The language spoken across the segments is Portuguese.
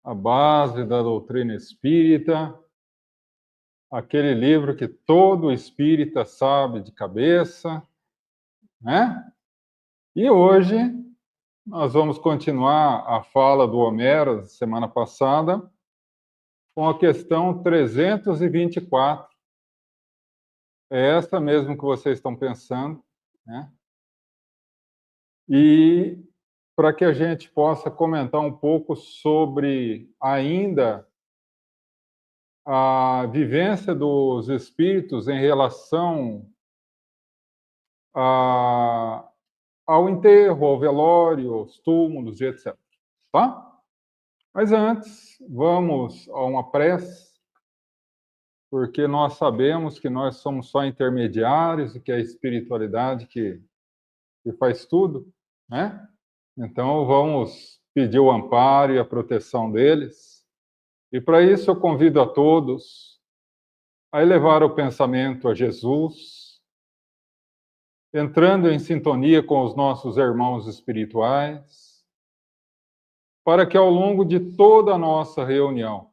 a base da doutrina espírita, aquele livro que todo espírita sabe de cabeça, né? E hoje nós vamos continuar a fala do Homero, semana passada, com a questão 324. É essa mesmo que vocês estão pensando, né? E para que a gente possa comentar um pouco sobre ainda a vivência dos espíritos em relação ao enterro, ao velório, aos túmulos e etc. Tá? Mas antes, vamos a uma prece, porque nós sabemos que nós somos só intermediários e que é a espiritualidade que faz tudo, né? Então, vamos pedir o amparo e a proteção deles. E para isso eu convido a todos a elevar o pensamento a Jesus, entrando em sintonia com os nossos irmãos espirituais, para que ao longo de toda a nossa reunião,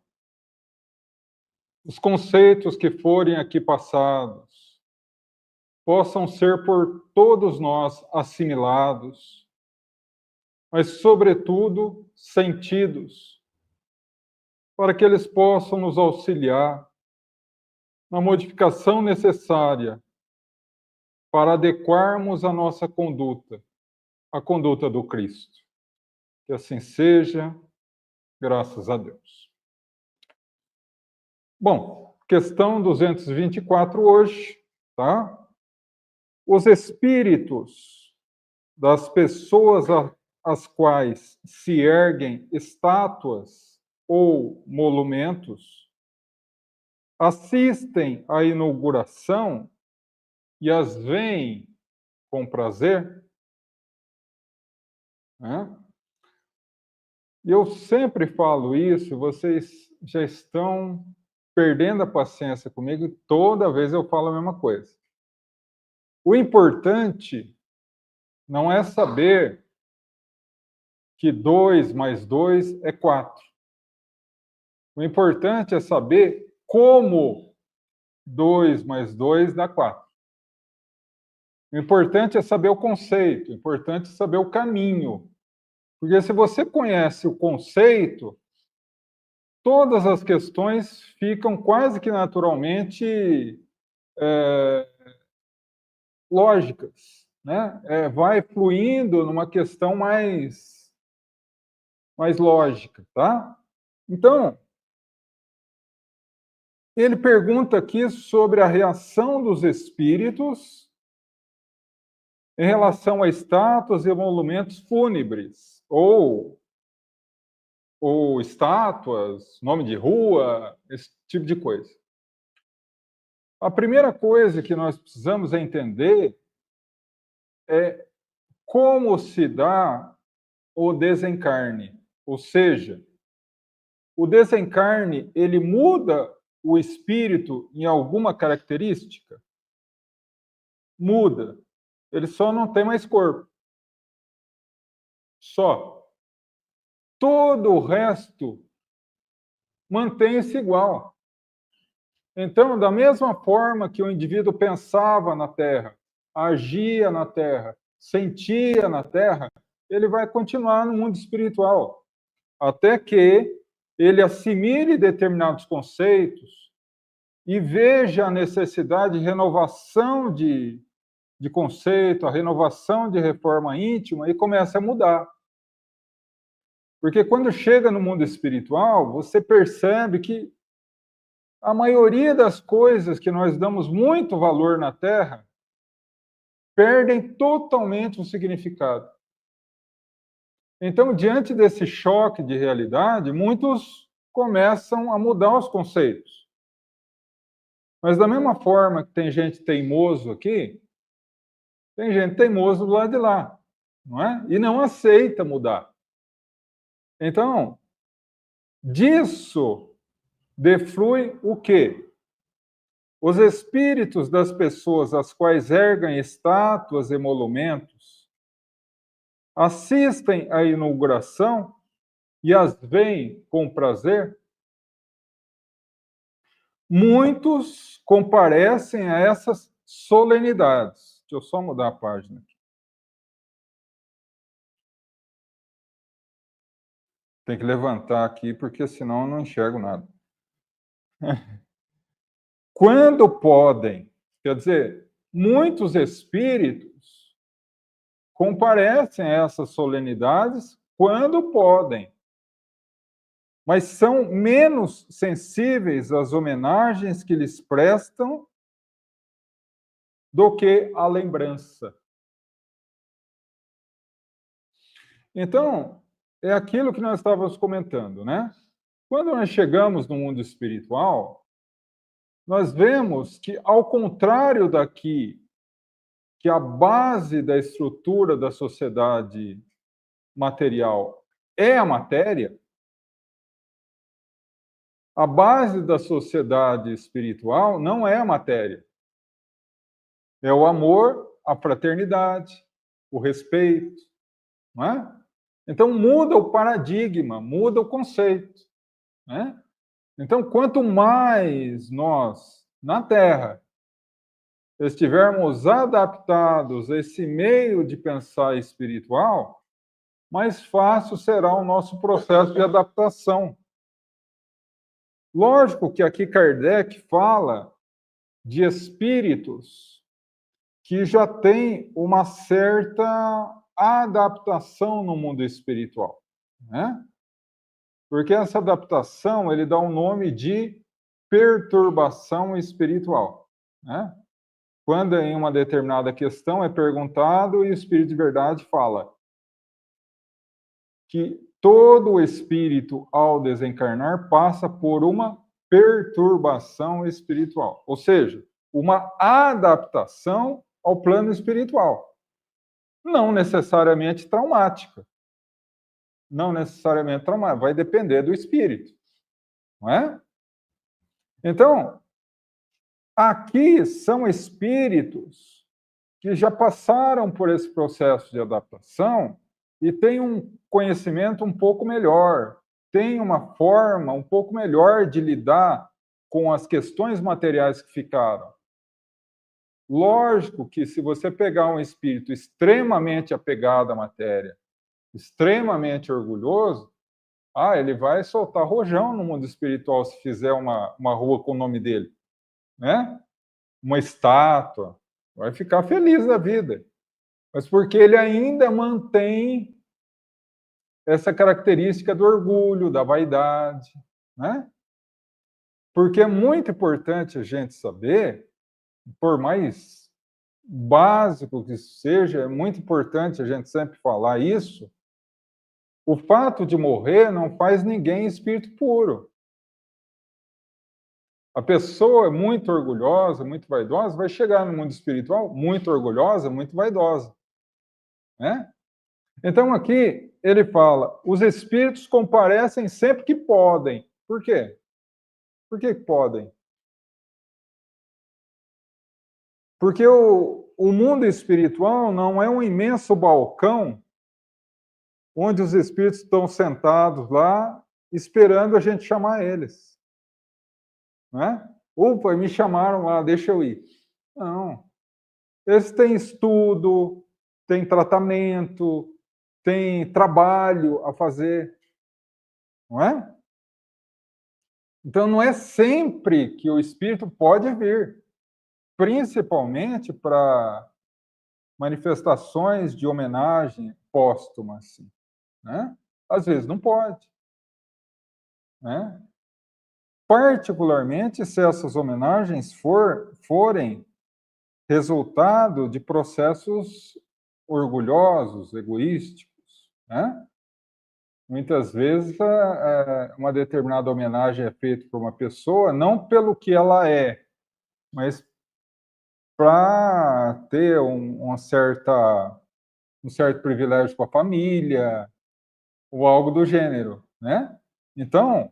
os conceitos que forem aqui passados possam ser por todos nós assimilados, mas, sobretudo, sentidos, para que eles possam nos auxiliar na modificação necessária para adequarmos a nossa conduta à conduta do Cristo. Que assim seja, graças a Deus. Bom, questão 224 hoje, tá? Os espíritos das pessoas às quais se erguem estátuas ou monumentos assistem à inauguração e as veem com prazer, né? E eu sempre falo isso, vocês já estão perdendo a paciência comigo, toda vez eu falo a mesma coisa. O importante não é saber que 2 mais 2 é 4. O importante é saber como 2 mais 2 dá 4. O importante é saber o conceito, o importante é saber o caminho. Porque se você conhece o conceito, todas as questões ficam quase que naturalmente lógicas, né? Vai fluindo numa questão mais lógica, tá? Então, ele pergunta aqui sobre a reação dos espíritos em relação a estátuas e monumentos fúnebres, ou estátuas, nome de rua, esse tipo de coisa. A primeira coisa que nós precisamos entender é como se dá o desencarne, ou seja, o desencarne, ele muda o espírito em alguma característica? Muda. Ele só não tem mais corpo. Só. Todo o resto mantém-se igual. Então, da mesma forma que o indivíduo pensava na Terra, agia na Terra, sentia na Terra, ele vai continuar no mundo espiritual, até que ele assimile determinados conceitos e veja a necessidade de renovação de conceito, a renovação de reforma íntima e comece a mudar. Porque quando chega no mundo espiritual, você percebe que a maioria das coisas que nós damos muito valor na Terra perdem totalmente o significado. Então, diante desse choque de realidade, muitos começam a mudar os conceitos. Mas da mesma forma que tem gente teimoso aqui, tem gente teimoso do lado de lá, não é? E não aceita mudar. Então, disso deflui o quê? Os espíritos das pessoas às quais erguem estátuas e monumentos assistem à inauguração e as veem com prazer, muitos comparecem a essas solenidades. Deixa eu só mudar a página aqui. Tem que levantar aqui, porque senão eu não enxergo nada. Quando podem, quer dizer, muitos espíritos comparecem a essas solenidades quando podem, mas são menos sensíveis às homenagens que lhes prestam do que à lembrança. Então, é aquilo que nós estávamos comentando, né? Quando nós chegamos no mundo espiritual, nós vemos que, ao contrário daqui, que a base da estrutura da sociedade material é a matéria, a base da sociedade espiritual não é a matéria. É o amor, a fraternidade, o respeito, não é? Então muda o paradigma, muda o conceito, né? Então, quanto mais nós, na Terra, estivermos adaptados a esse meio de pensar espiritual, mais fácil será o nosso processo de adaptação. Lógico que aqui Kardec fala de espíritos que já têm uma certa adaptação no mundo espiritual, né? Porque essa adaptação ele dá o nome de perturbação espiritual, né? Quando em uma determinada questão é perguntado e o Espírito de Verdade fala que todo espírito, ao desencarnar, passa por uma perturbação espiritual, ou seja, uma adaptação ao plano espiritual, não necessariamente traumática. Não necessariamente traumática, vai depender do espírito, não é? Então, aqui são espíritos que já passaram por esse processo de adaptação e têm um conhecimento um pouco melhor, têm uma forma um pouco melhor de lidar com as questões materiais que ficaram. Lógico que se você pegar um espírito extremamente apegado à matéria, extremamente orgulhoso, ele vai soltar rojão no mundo espiritual se fizer uma rua com o nome dele, né? Uma estátua, vai ficar feliz da vida. Mas porque ele ainda mantém essa característica do orgulho, da vaidade, né? Porque é muito importante a gente saber, por mais básico que seja, é muito importante a gente sempre falar isso, o fato de morrer não faz ninguém espírito puro. A pessoa muito orgulhosa, muito vaidosa, vai chegar no mundo espiritual muito orgulhosa, muito vaidosa, né? Então aqui ele fala, os espíritos comparecem sempre que podem. Por quê? Por que podem? Porque o mundo espiritual não é um imenso balcão onde os espíritos estão sentados lá esperando a gente chamar eles, né? Opa, me chamaram lá, deixa eu ir. Não. Eles têm estudo, têm tratamento, têm trabalho a fazer, não é? Então não é sempre que o espírito pode vir, principalmente para manifestações de homenagem póstuma, assim, né? Às vezes não pode, né? Particularmente se essas homenagens forem resultado de processos orgulhosos, egoísticos, né? Muitas vezes uma determinada homenagem é feita por uma pessoa não pelo que ela é, mas para ter um certo privilégio com a família ou algo do gênero, né? Então,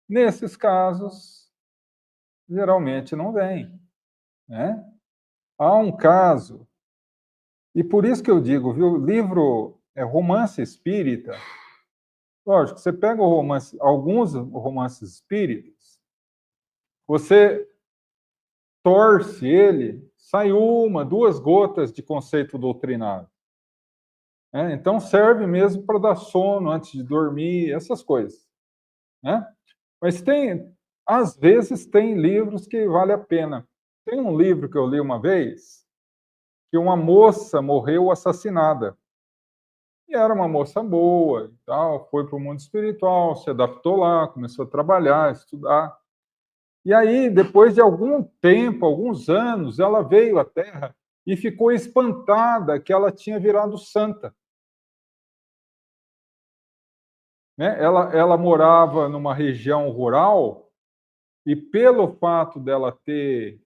nesses casos, geralmente não vem, né? Há um caso, e por isso que eu digo, viu, o livro Romance Espírita, Lógico, você pega o romance, alguns romances espíritas, você torce ele, sai uma, duas gotas de conceito doutrinário. Né? Então serve mesmo para dar sono antes de dormir, essas coisas. Né? Mas às vezes tem livros que vale a pena. Tem um livro que eu li uma vez, que uma moça morreu assassinada. E era uma moça boa e tal, foi para o mundo espiritual, se adaptou lá, começou a trabalhar, estudar. E aí, depois de algum tempo, alguns anos, ela veio à Terra e ficou espantada que ela tinha virado santa. Né? Ela morava numa região rural e, pelo fato dela ter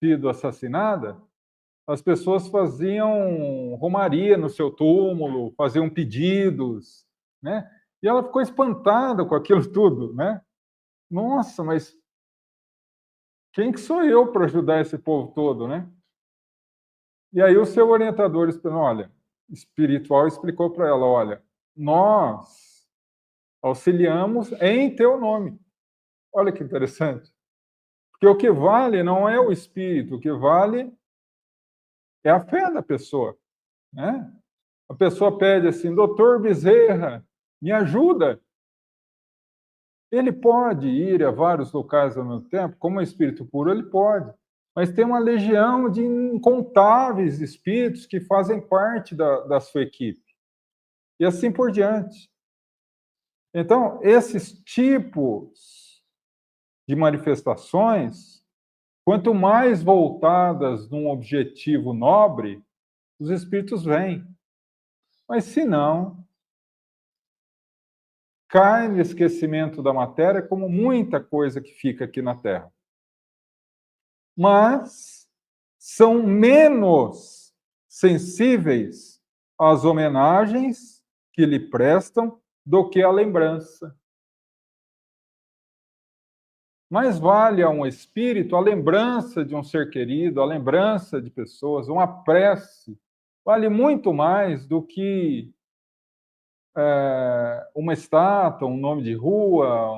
sido assassinada, as pessoas faziam romaria no seu túmulo, faziam pedidos, né? E ela ficou espantada com aquilo tudo, né? Nossa, mas quem que sou eu para ajudar esse povo todo, né? E aí o seu orientador espiritual explicou para ela, olha, nós auxiliamos em teu nome. Olha que interessante. Porque o que vale não é o espírito, o que vale é a fé da pessoa, né? A pessoa pede assim, doutor Bezerra, me ajuda. Ele pode ir a vários locais ao mesmo tempo, como espírito puro, ele pode. Mas tem uma legião de incontáveis espíritos que fazem parte da sua equipe. E assim por diante. Então, esses tipos de manifestações, quanto mais voltadas num objetivo nobre, os espíritos vêm. Mas se não, cai no esquecimento da matéria, como muita coisa que fica aqui na Terra. Mas são menos sensíveis às homenagens que lhe prestam do que à lembrança. Mais vale a um espírito a lembrança de um ser querido, a lembrança de pessoas, uma prece, vale muito mais do que uma estátua, um nome de rua,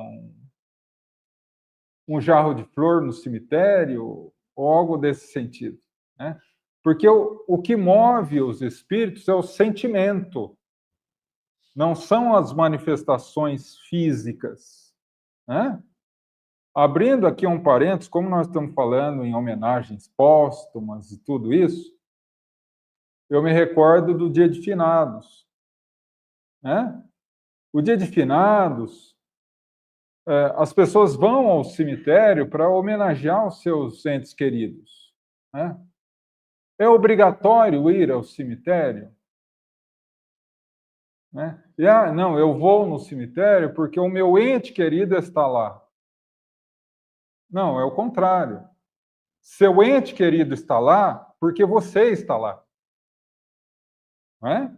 um jarro de flor no cemitério, ou algo desse sentido. Né? Porque o que move os espíritos é o sentimento, não são as manifestações físicas. Né? Abrindo aqui um parênteses, como nós estamos falando em homenagens póstumas e tudo isso, eu me recordo do Dia de Finados. Né? O Dia de Finados, as pessoas vão ao cemitério para homenagear os seus entes queridos. Né? É obrigatório ir ao cemitério? Né? E, não, eu vou no cemitério porque o meu ente querido está lá. Não, é o contrário. Seu ente querido está lá porque você está lá. Não é?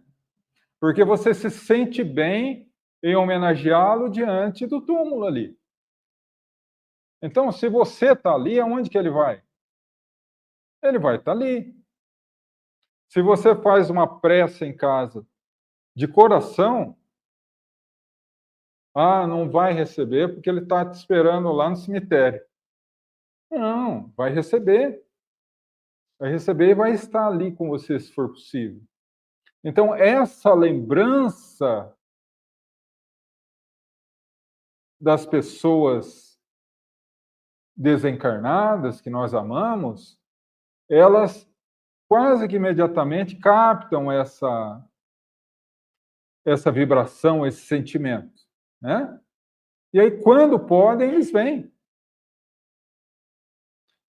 Porque você se sente bem em homenageá-lo diante do túmulo ali. Então, se você está ali, aonde que ele vai? Ele vai estar ali. Se você faz uma prece em casa de coração, não vai receber porque ele está te esperando lá no cemitério. Não, vai receber. Vai receber e vai estar ali com você se for possível. Então, essa lembrança das pessoas desencarnadas que nós amamos, elas quase que imediatamente captam essa vibração, esse sentimento. Né? E aí, quando podem, eles vêm.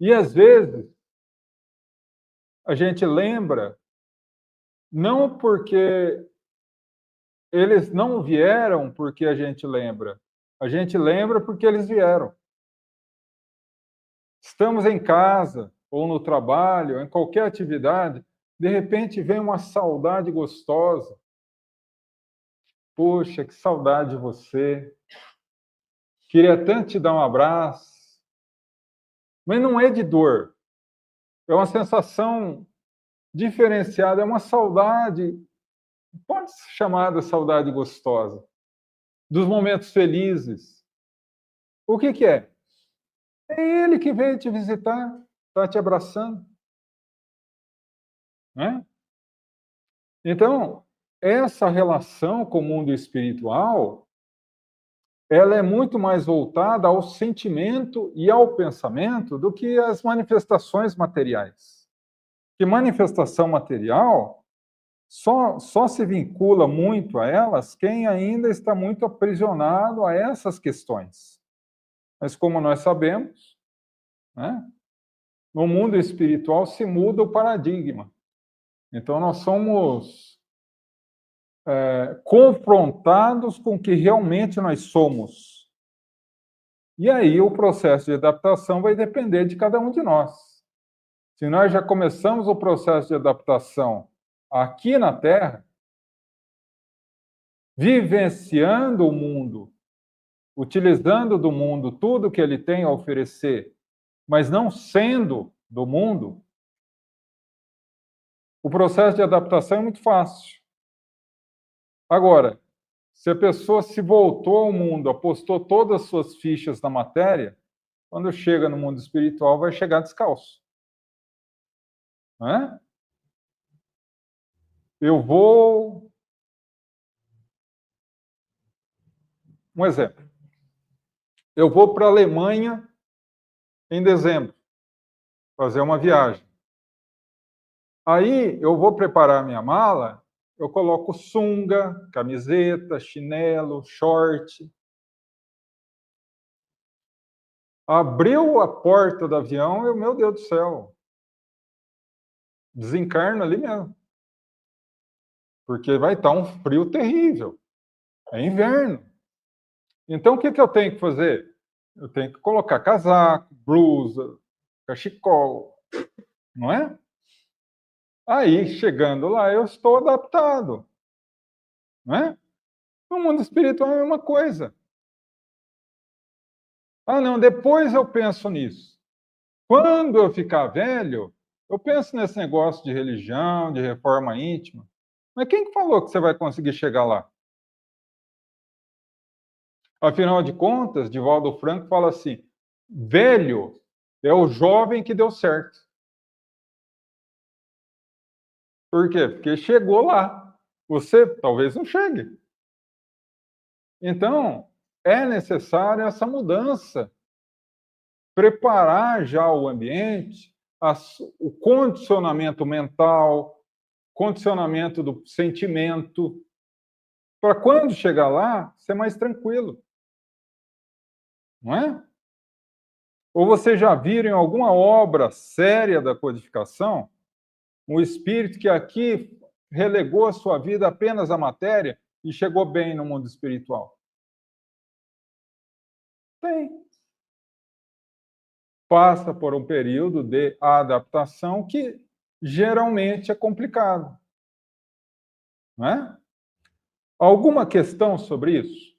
E às vezes, a gente lembra, não porque eles não vieram porque a gente lembra porque eles vieram. Estamos em casa, ou no trabalho, em qualquer atividade, de repente vem uma saudade gostosa. Poxa, que saudade de você. Queria tanto te dar um abraço. Mas não é de dor. É uma sensação diferenciada, é uma saudade, pode ser chamada saudade gostosa, dos momentos felizes. O que é? É ele que veio te visitar, está te abraçando. Né? Então, essa relação com o mundo espiritual, ela é muito mais voltada ao sentimento e ao pensamento do que as manifestações materiais. Que manifestação material só se vincula muito a elas quem ainda está muito aprisionado a essas questões. Mas como nós sabemos, né, no mundo espiritual se muda o paradigma. Então nós somos confrontados com o que realmente nós somos. E aí o processo de adaptação vai depender de cada um de nós. Se nós já começamos o processo de adaptação aqui na Terra, vivenciando o mundo, utilizando do mundo tudo que ele tem a oferecer, mas não sendo do mundo, o processo de adaptação é muito fácil. Agora, se a pessoa se voltou ao mundo, apostou todas as suas fichas na matéria, quando chega no mundo espiritual, vai chegar descalço. Não é? Eu vou... Um exemplo. Eu vou para a Alemanha em dezembro, fazer uma viagem. Aí eu vou preparar minha mala, eu coloco sunga, camiseta, chinelo, short. Abriu a porta do avião, meu Deus do céu, desencarno ali mesmo. Porque vai estar um frio terrível. É inverno. Então, o que eu tenho que fazer? Eu tenho que colocar casaco, blusa, cachecol, não é? Aí, chegando lá, eu estou adaptado. Não é? No mundo espiritual é a mesma coisa. Ah, não, depois eu penso nisso. Quando eu ficar velho, eu penso nesse negócio de religião, de reforma íntima. Mas quem que falou que você vai conseguir chegar lá? Afinal de contas, Divaldo Franco fala assim: velho é o jovem que deu certo. Por quê? Porque chegou lá. Você talvez não chegue. Então, é necessária essa mudança. Preparar já o ambiente, o condicionamento mental, condicionamento do sentimento, para quando chegar lá, ser mais tranquilo. Não é? Ou vocês já viram em alguma obra séria da codificação um espírito que aqui relegou a sua vida apenas à matéria e chegou bem no mundo espiritual? Tem. Passa por um período de adaptação que geralmente é complicado. Não é? Alguma questão sobre isso?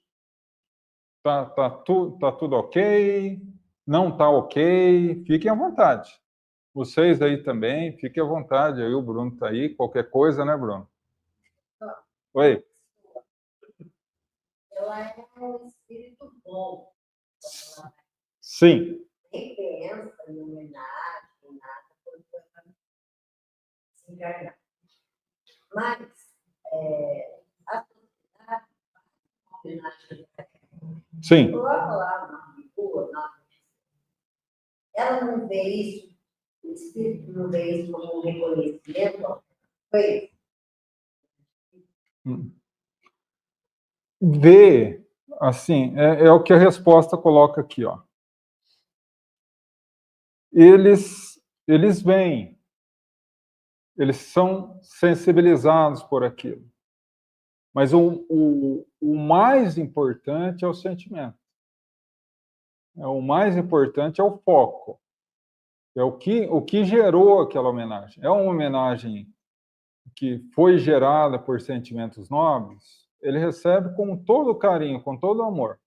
Tá tudo ok? Não está ok? Fiquem à vontade. Vocês aí também, fiquem à vontade. Aí o Bruno está aí, qualquer coisa, né, Bruno? Oi. Ela é um espírito bom. Sim. Nem pensa em homenagem, nada, porque se encarnar. Mas a sociedade, homenagem, Sim. coloca lá na rua, ela não vê isso, o espírito não vê isso como um reconhecimento, foi Vê, assim, é o que a resposta coloca aqui, ó. Eles veem, eles são sensibilizados por aquilo. Mas o mais importante é o sentimento. O mais importante é o foco. É o que gerou aquela homenagem. É uma homenagem que foi gerada por sentimentos nobres, ele recebe com todo carinho, com todo amor.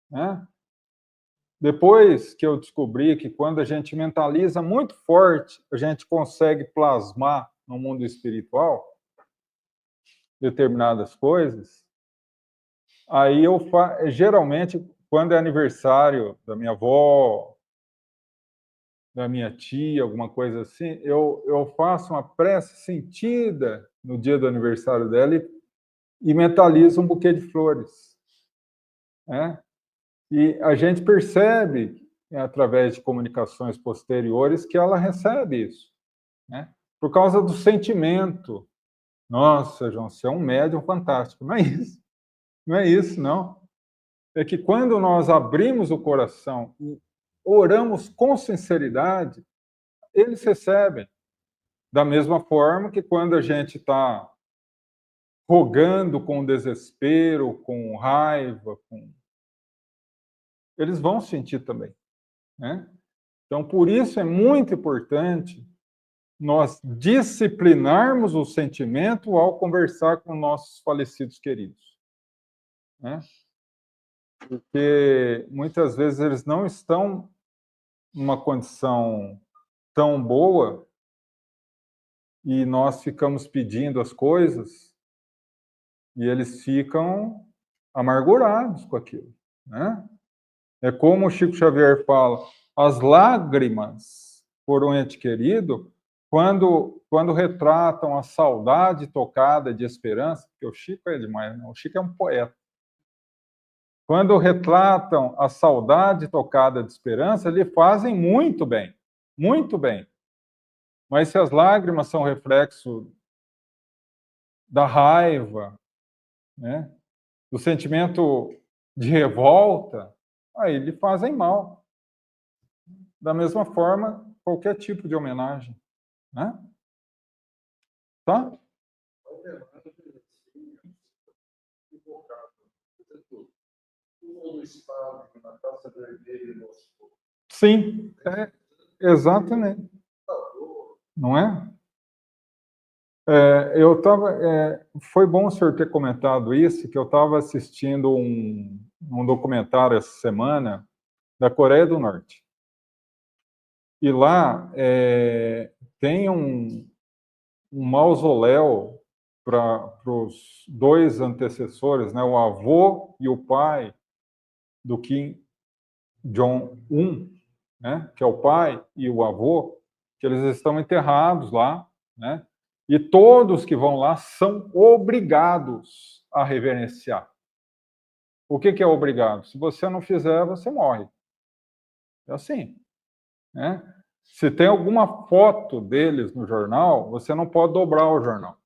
Né? Depois que eu descobri que quando a gente mentaliza muito forte, a gente consegue plasmar no mundo espiritual determinadas coisas, Aí geralmente, quando é aniversário da minha avó, da minha tia, alguma coisa assim, eu faço uma prece sentida no dia do aniversário dela e mentalizo um buquê de flores, né? E a gente percebe, através de comunicações posteriores, que ela recebe isso, né? Por causa do sentimento. Nossa, João, você é um médium fantástico. Não é isso. Não é isso, não. É que quando nós abrimos o coração e oramos com sinceridade, eles recebem. Da mesma forma que quando a gente está rogando com desespero, com raiva, eles vão sentir também, né? Então, por isso é muito importante nós disciplinarmos o sentimento ao conversar com nossos falecidos queridos, né? Porque muitas vezes eles não estão numa condição tão boa e nós ficamos pedindo as coisas e eles ficam amargurados com aquilo, né? É como o Chico Xavier fala, as lágrimas por um ente querido, quando retratam a saudade tocada de esperança, porque o Chico é demais, né? O Chico é um poeta. Quando retratam a saudade tocada de esperança, lhe fazem muito bem, muito bem. Mas se as lágrimas são reflexo da raiva, né, do sentimento de revolta, aí lhe fazem mal. Da mesma forma, qualquer tipo de homenagem, né? Tá? Sim, exatamente. Não é? Foi bom o senhor ter comentado isso, que eu estava assistindo um documentário essa semana da Coreia do Norte. E lá tem um mausoléu para os dois antecessores, né, o avô e o pai do Kim Jong-un, né, que é o pai e o avô, que eles estão enterrados lá, né, e todos que vão lá são obrigados a reverenciar. O que é obrigado? Se você não fizer, você morre. É assim, né? Se tem alguma foto deles no jornal, você não pode dobrar o jornal.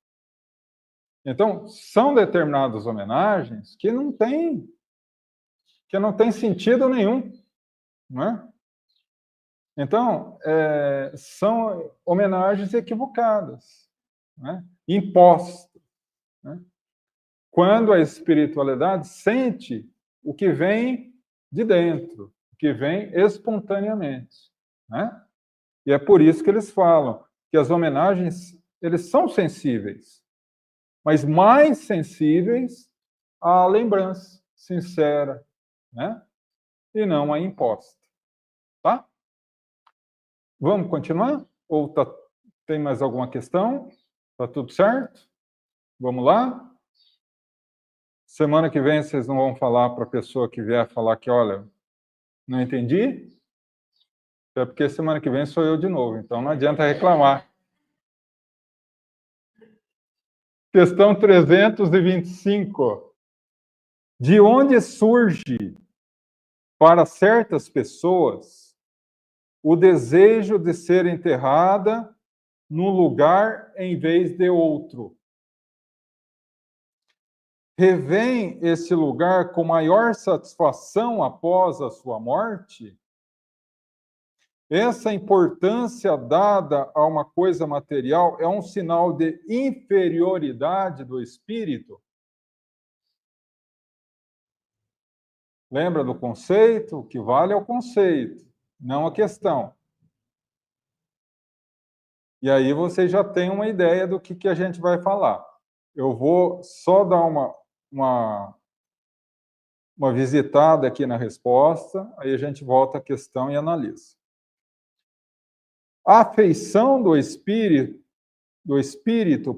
Então, são determinadas homenagens que não tem sentido nenhum, não é? Então, são homenagens equivocadas, né? Impostas, né? Quando a espiritualidade sente o que vem de dentro, o que vem espontaneamente, né? E é por isso que eles falam que as homenagens, eles são sensíveis, mas mais sensíveis à lembrança sincera, né? E não à imposta, tá? Vamos continuar? Ou tem mais alguma questão? Tá tudo certo? Vamos lá? Semana que vem vocês não vão falar para a pessoa que vier falar que, olha, não entendi? É porque semana que vem sou eu de novo, então não adianta reclamar. Questão 325. De onde surge, para certas pessoas, o desejo de ser enterrada num lugar em vez de outro? Revém esse lugar com maior satisfação após a sua morte? Essa importância dada a uma coisa material é um sinal de inferioridade do espírito? Lembra do conceito? O que vale é o conceito, não a questão. E aí você já tem uma ideia do que a gente vai falar. Eu vou só dar uma visitada aqui na resposta, aí a gente volta à questão e analisa. A afeição do espírito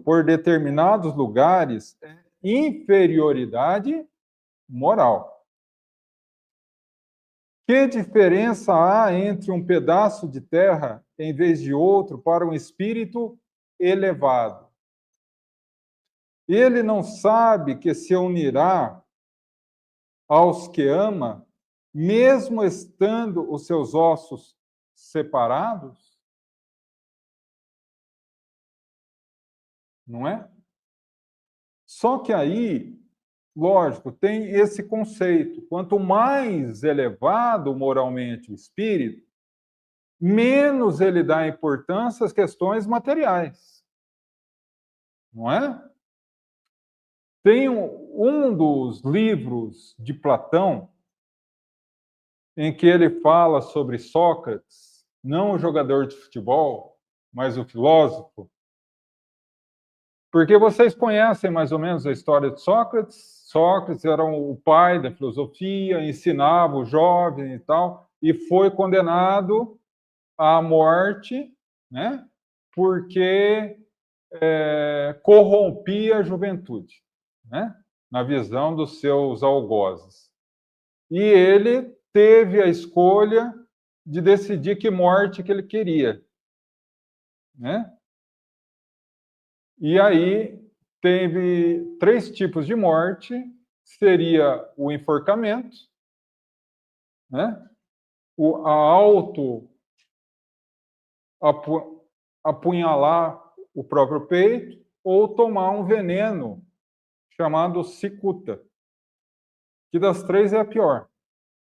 por determinados lugares é inferioridade moral. Que diferença há entre um pedaço de terra em vez de outro para um espírito elevado? Ele não sabe que se unirá aos que ama, mesmo estando os seus ossos separados? Não é? Só que aí, lógico, tem esse conceito. Quanto mais elevado moralmente o espírito, menos ele dá importância às questões materiais. Não é? Tem um dos livros de Platão em que ele fala sobre Sócrates, não o jogador de futebol, mas o filósofo. Porque vocês conhecem mais ou menos a história de Sócrates. Sócrates era o pai da filosofia, ensinava o jovem e tal, e foi condenado à morte, né? Porque corrompia a juventude, né? Na visão dos seus algozes. E ele teve a escolha de decidir que morte que ele queria, né? E aí teve 3 tipos de morte, seria o enforcamento, né? A auto apunhalar o próprio peito ou tomar um veneno chamado cicuta, que das 3 é a pior.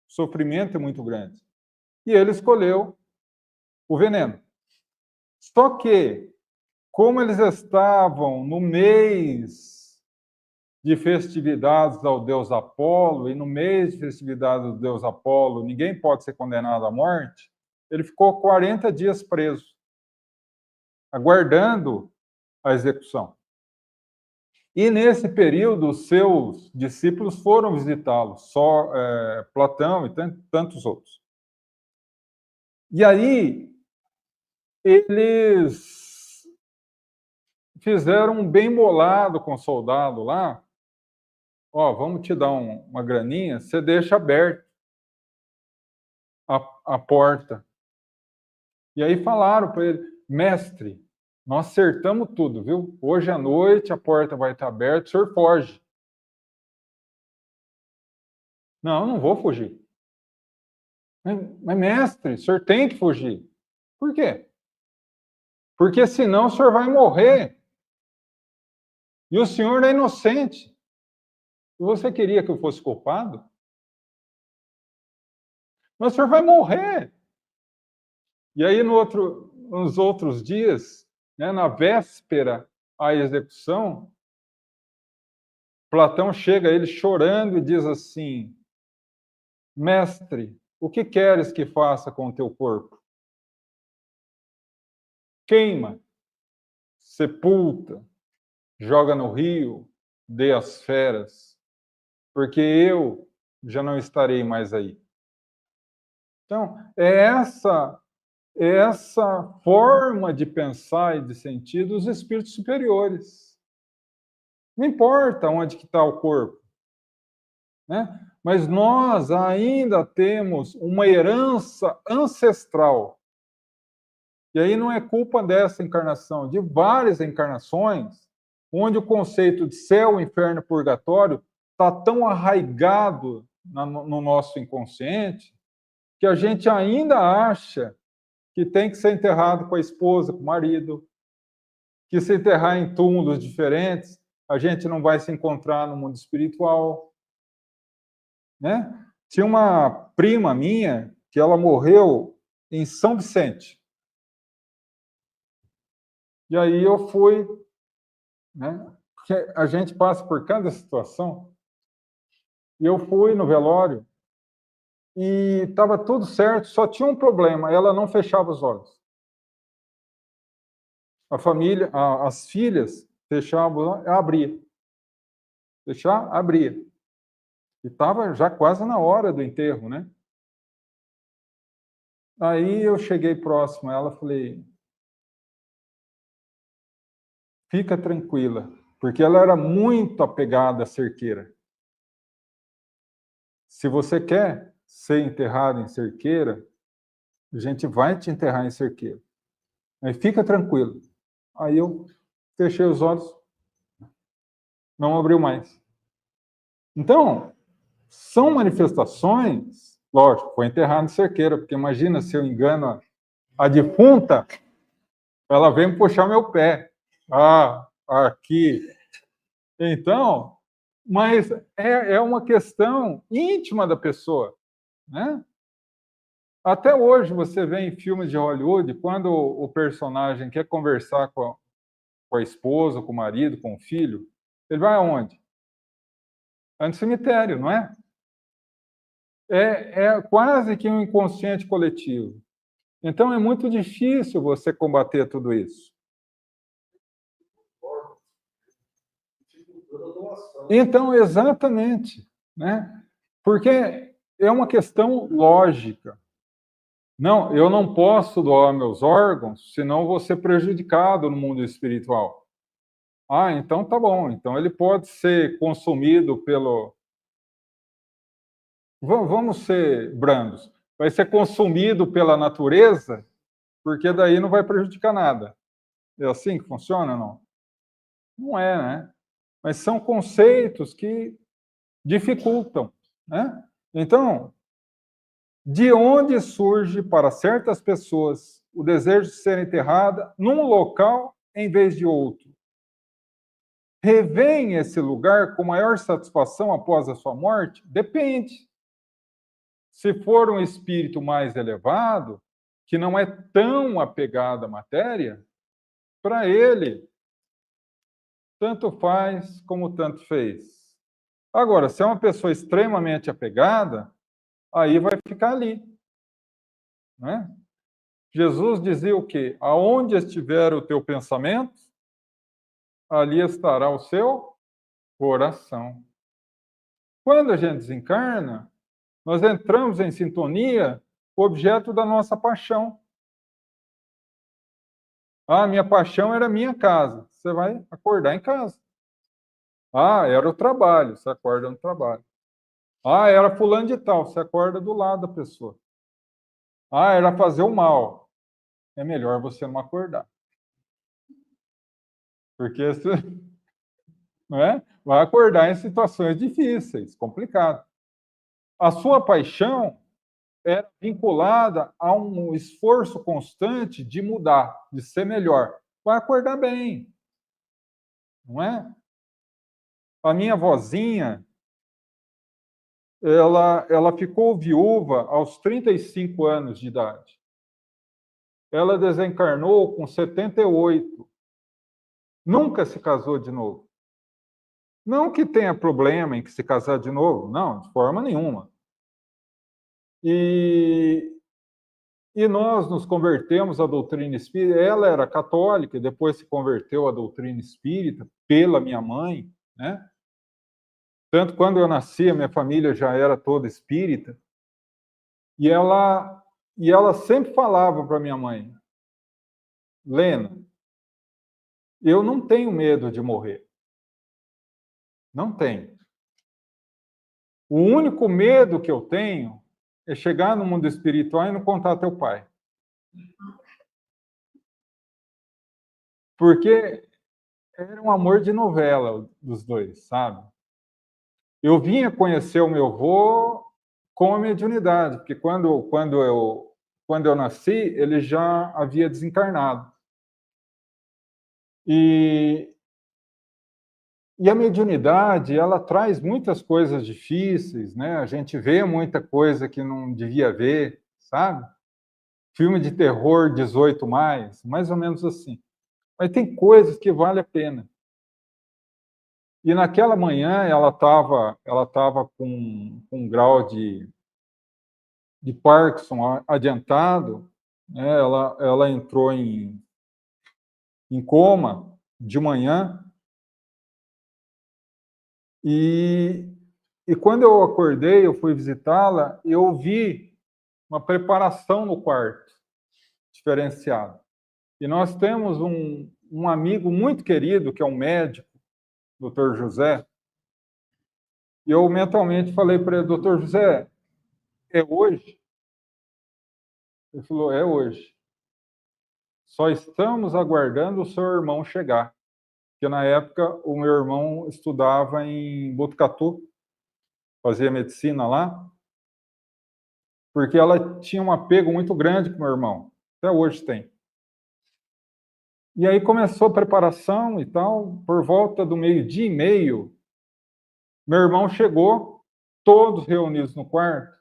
O sofrimento é muito grande. E ele escolheu o veneno. Só que, como eles estavam no mês de festividades ao deus Apolo, e no mês de festividades ao deus Apolo ninguém pode ser condenado à morte, ele ficou 40 dias preso, aguardando a execução. E nesse período, os seus discípulos foram visitá-lo, só Platão e tantos outros. E aí, eles fizeram um bem bolado com o soldado lá. Ó, vamos te dar uma graninha, você deixa aberto a porta. E aí falaram para ele, mestre, nós acertamos tudo, viu? Hoje à noite a porta vai estar aberta, o senhor foge. Não, não vou fugir. Mas, mestre, o senhor tem que fugir. Por quê? Porque senão o senhor vai morrer. E o senhor é inocente. E você queria que eu fosse culpado? Mas o senhor vai morrer. E aí, nos outros dias, né, na véspera à execução, Platão chega a ele chorando e diz assim: mestre, o que queres que faça com o teu corpo? Queima, sepulta, joga no rio, dê às feras, porque eu já não estarei mais aí. Então, é essa forma de pensar e de sentir dos espíritos superiores. Não importa onde que está o corpo, né? Mas nós ainda temos uma herança ancestral. E aí não é culpa dessa encarnação, de várias encarnações, onde o conceito de céu, inferno e purgatório está tão arraigado no nosso inconsciente que a gente ainda acha que tem que ser enterrado com a esposa, com o marido, que se enterrar em túmulos diferentes, a gente não vai se encontrar no mundo espiritual, né? Tinha uma prima minha que ela morreu em São Vicente. E aí eu fui, né? Porque a gente passa por cada situação. E eu fui no velório e estava tudo certo, só tinha um problema, ela não fechava os olhos. A família, as filhas fechavam, abria. Fechar, abria. E estava já quase na hora do enterro, né? Aí eu cheguei próximo a ela, falei, fica tranquila, porque ela era muito apegada à cerqueira. Se você quer ser enterrado em cerqueira, a gente vai te enterrar em cerqueira. Aí fica tranquilo. Aí eu fechei os olhos, não abriu mais. Então, são manifestações, lógico, foi enterrado em cerqueira, porque imagina se eu engano a defunta, ela vem puxar meu pé. Ah, aqui. Então, mas é uma questão íntima da pessoa, né? Até hoje você vê em filmes de Hollywood, quando o personagem quer conversar com a esposa, com o marido, com o filho, ele vai aonde? É no cemitério, não é? É quase que um inconsciente coletivo. Então é muito difícil você combater tudo isso. Então, exatamente, né? Porque é uma questão lógica. Não, eu não posso doar meus órgãos, senão vou ser prejudicado no mundo espiritual. Ah, então tá bom. Então ele pode ser consumido pelo. Vamos ser brandos. Vai ser consumido pela natureza, porque daí não vai prejudicar nada. É assim que funciona, não? Não é, né? Mas são conceitos que dificultam, né? Então, de onde surge para certas pessoas o desejo de ser enterrada num local em vez de outro? Revém esse lugar com maior satisfação após a sua morte? Depende. Se for um espírito mais elevado, que não é tão apegado à matéria, para ele, tanto faz como tanto fez. Agora, se é uma pessoa extremamente apegada, aí vai ficar ali. Né? Jesus dizia o quê? Aonde estiver o teu pensamento, ali estará o seu coração. Quando a gente desencarna, nós entramos em sintonia com o objeto da nossa paixão. Ah, minha paixão era minha casa. Você vai acordar em casa. Ah, era o trabalho. Você acorda no trabalho. Ah, era fulano de tal. Você acorda do lado da pessoa. Ah, era fazer o mal. É melhor você não acordar. Porque você, não é? Vai acordar em situações difíceis, complicadas. A sua paixão era vinculada a um esforço constante de mudar, de ser melhor. Vai acordar bem, não é? A minha vozinha, ela ficou viúva aos 35 anos de idade. Ela desencarnou com 78. Nunca se casou de novo. Não que tenha problema em que se casar de novo, não, de forma nenhuma. E nós nos convertemos à doutrina espírita. Ela era católica e depois se converteu à doutrina espírita pela minha mãe, né? Tanto quando eu nasci, a minha família já era toda espírita. E ela sempre falava para minha mãe: Lena, eu não tenho medo de morrer. Não tenho. O único medo que eu tenho é chegar no mundo espiritual e não contar teu pai. Porque era um amor de novela dos dois, sabe? Eu vinha conhecer o meu avô com a mediunidade, porque quando eu nasci, ele já havia desencarnado. E a mediunidade, ela traz muitas coisas difíceis, né? A gente vê muita coisa que não devia ver, sabe? Filme de terror 18 mais ou menos assim. Mas tem coisas que vale a pena. E naquela manhã ela tava com um grau de Parkinson adiantado, né? Ela entrou em coma de manhã. E quando eu acordei, eu fui visitá-la, eu vi uma preparação no quarto, diferenciada. E nós temos um amigo muito querido, que é um médico, Dr. José, E eu mentalmente falei para ele, doutor José, é hoje? Ele falou, é hoje. Só estamos aguardando o seu irmão chegar. Porque na época o meu irmão estudava em Botucatu, fazia medicina lá, porque ela tinha um apego muito grande com o meu irmão. Até hoje tem. E aí começou a preparação e tal. Por volta do 12:30, meu irmão chegou, todos reunidos no quarto.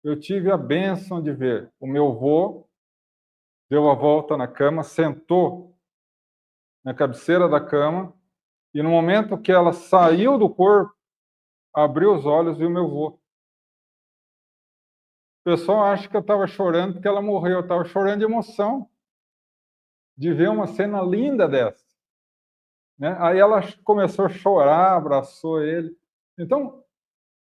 Eu tive a bênção de ver o meu avô, deu a volta na cama, sentou na cabeceira da cama, e no momento que ela saiu do corpo, abriu os olhos e viu meu avô. O pessoal acha que eu estava chorando porque ela morreu. Eu estava chorando de emoção de ver uma cena linda dessa. Né? Aí ela começou a chorar, abraçou ele. Então,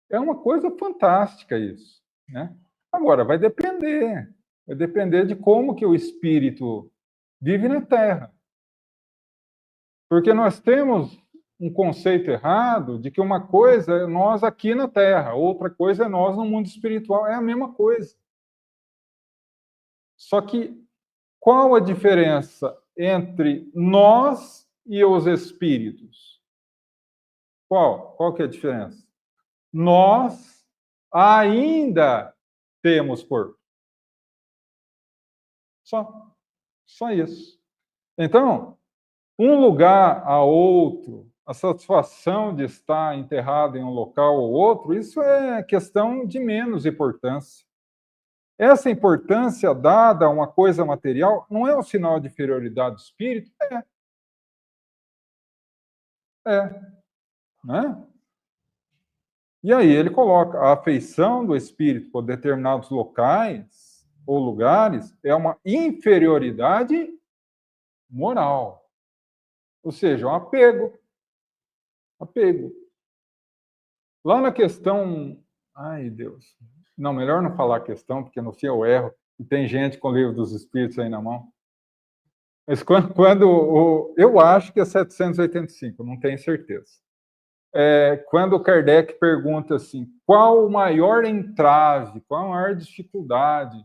é uma coisa fantástica isso. Né? Agora, vai depender de como que o espírito vive na Terra. Porque nós temos um conceito errado de que uma coisa é nós aqui na Terra, outra coisa é nós no mundo espiritual. É a mesma coisa. Só que qual a diferença entre nós e os espíritos? Qual que é a diferença? Nós ainda temos corpo. Só isso. Então, um lugar a outro, a satisfação de estar enterrado em um local ou outro, isso é questão de menos importância. Essa importância dada a uma coisa material não é um sinal de inferioridade do espírito? Né? E aí ele coloca a afeição do espírito por determinados locais ou lugares é uma inferioridade moral. Ou seja, um apego. Apego. Lá na questão... Ai, Deus. Não, melhor não falar a questão, porque no fim eu erro. E tem gente com o livro dos espíritos aí na mão. Mas eu acho que é 785, não tenho certeza. Quando Kardec pergunta assim, qual o maior entrave, qual a maior dificuldade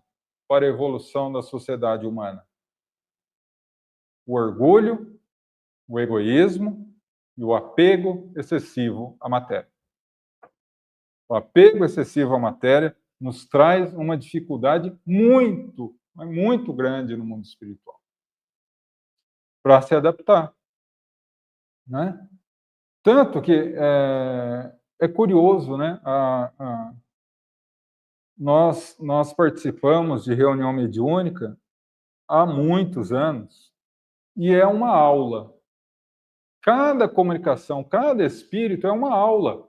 para a evolução da sociedade humana? O orgulho, o egoísmo e o apego excessivo à matéria. O apego excessivo à matéria nos traz uma dificuldade muito grande no mundo espiritual para se adaptar. Né? Tanto que é curioso, né? Nós participamos de reunião mediúnica há muitos anos e é uma aula. Cada comunicação, cada espírito é uma aula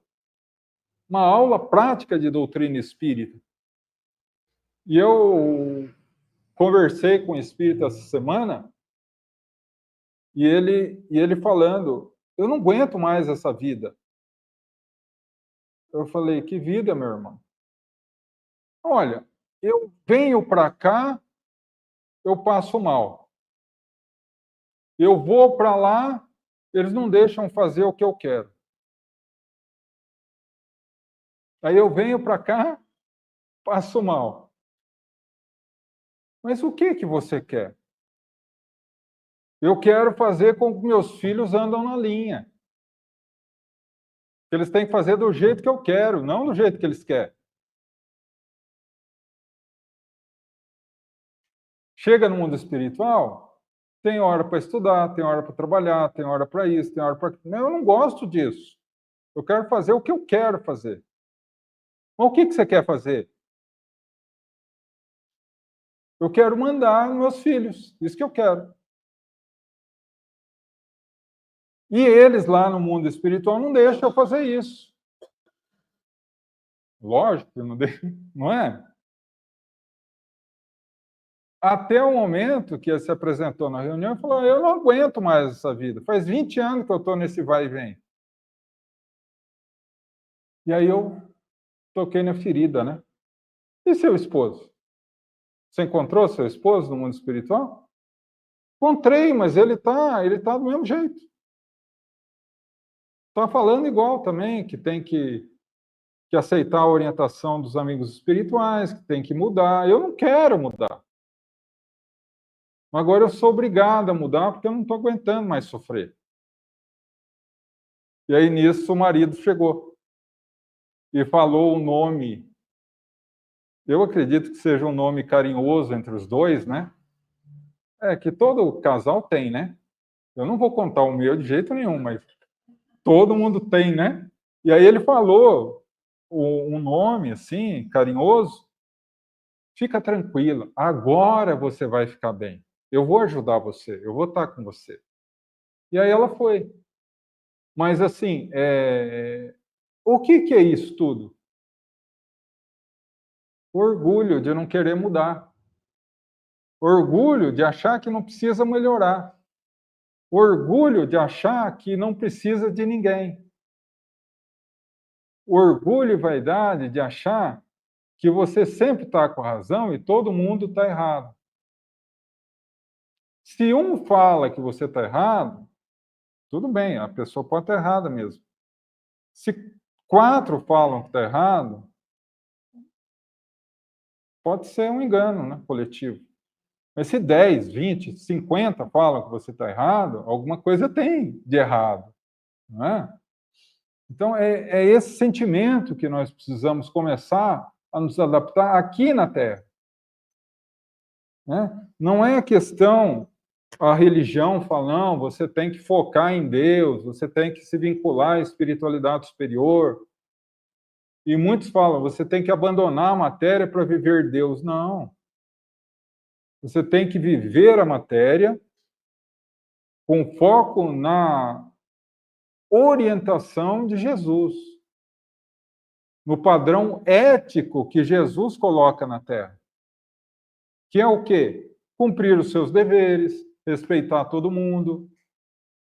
prática de doutrina espírita. E eu conversei com o espírito essa semana e ele falando, eu não aguento mais essa vida. Eu falei, que vida, meu irmão? Olha, eu venho para cá, eu passo mal. Eu vou para lá, eles não deixam fazer o que eu quero. Aí eu venho para cá, passo mal. Mas o que você quer? Eu quero fazer com que meus filhos andam na linha. Eles têm que fazer do jeito que eu quero, não do jeito que eles querem. Chega no mundo espiritual, tem hora para estudar, tem hora para trabalhar, tem hora para isso, tem hora para aquilo. Eu não gosto disso. Eu quero fazer o que eu quero fazer. Mas o que você quer fazer? Eu quero mandar nos meus filhos. Isso que eu quero. E eles lá no mundo espiritual não deixam eu fazer isso. Lógico, não é? Até o momento que ele se apresentou na reunião e falou, eu não aguento mais essa vida. Faz 20 anos que eu estou nesse vai e vem. E aí eu toquei na ferida, né? E seu esposo? Você encontrou seu esposo no mundo espiritual? Encontrei, mas ele tá do mesmo jeito. Está falando igual também, que tem que que aceitar a orientação dos amigos espirituais, que tem que mudar. Eu não quero mudar. Agora eu sou obrigado a mudar porque eu não estou aguentando mais sofrer. E aí, nisso, o marido chegou e falou o nome. Eu acredito que seja um nome carinhoso entre os dois, né? Que todo casal tem, né? Eu não vou contar o meu de jeito nenhum, mas todo mundo tem, né? E aí ele falou um nome assim, carinhoso. Fica tranquila, agora você vai ficar bem. Eu vou ajudar você, eu vou estar com você. E aí ela foi. Mas assim, o que é isso tudo? Orgulho de não querer mudar. Orgulho de achar que não precisa melhorar. Orgulho de achar que não precisa de ninguém. Orgulho e vaidade de achar que você sempre está com a razão e todo mundo está errado. Se um fala que você está errado, tudo bem, a pessoa pode estar errada mesmo. Se 4 falam que está errado, pode ser um engano, né, coletivo. Mas se 10, 20, 50 falam que você está errado, alguma coisa tem de errado, não é? Então, é esse sentimento que nós precisamos começar a nos adaptar aqui na Terra. Né? Não é a questão, a religião fala, não, você tem que focar em Deus, você tem que se vincular à espiritualidade superior. E muitos falam, você tem que abandonar a matéria para viver Deus. Não. Você tem que viver a matéria com foco na orientação de Jesus, no padrão ético que Jesus coloca na Terra. Que é o quê? Cumprir os seus deveres, respeitar todo mundo,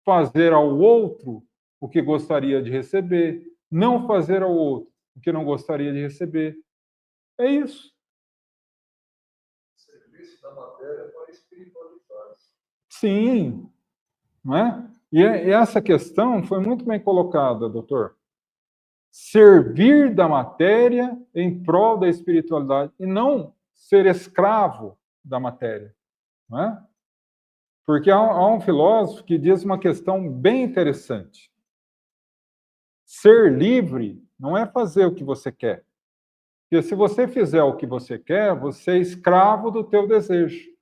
fazer ao outro o que gostaria de receber, não fazer ao outro o que não gostaria de receber. É isso. Serviço da matéria para a espiritualidade. Sim, não é? E essa questão foi muito bem colocada, doutor. Servir da matéria em prol da espiritualidade e não ser escravo da matéria, não é? Porque há um filósofo que diz uma questão bem interessante. Ser livre não é fazer o que você quer. Porque se você fizer o que você quer, você é escravo do teu desejo.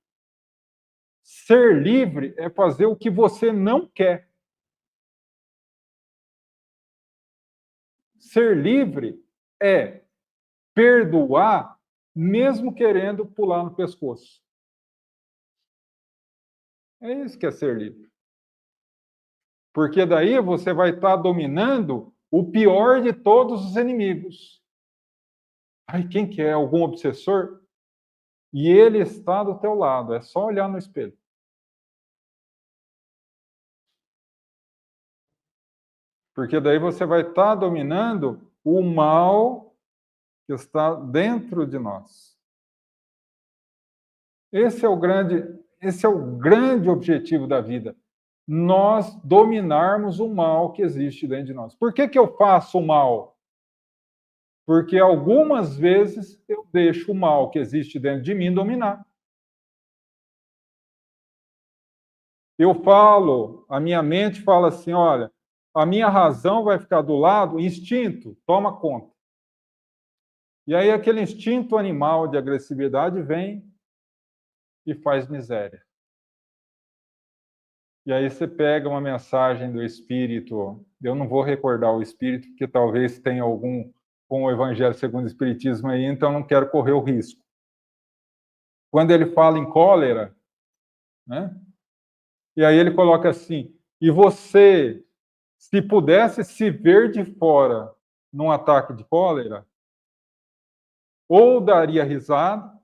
Ser livre é fazer o que você não quer. Ser livre é perdoar mesmo querendo pular no pescoço. É isso que é ser livre. Porque daí você vai estar dominando o pior de todos os inimigos. Ai, quem que é? Algum obsessor? E ele está do teu lado, é só olhar no espelho. Porque daí você vai estar dominando o mal que está dentro de nós. Esse é o grande objetivo da vida. Nós dominarmos o mal que existe dentro de nós. Por que eu faço o mal? Porque algumas vezes eu deixo o mal que existe dentro de mim dominar. Eu falo, a minha mente fala assim, olha, a minha razão vai ficar do lado, instinto, toma conta. E aí aquele instinto animal de agressividade vem e faz miséria. E aí você pega uma mensagem do Espírito, eu não vou recordar o Espírito, porque talvez tenha algum com o Evangelho segundo o Espiritismo aí, então não quero correr o risco. Quando ele fala em cólera, né? E aí ele coloca assim, e você, se pudesse se ver de fora num ataque de cólera, ou daria risada,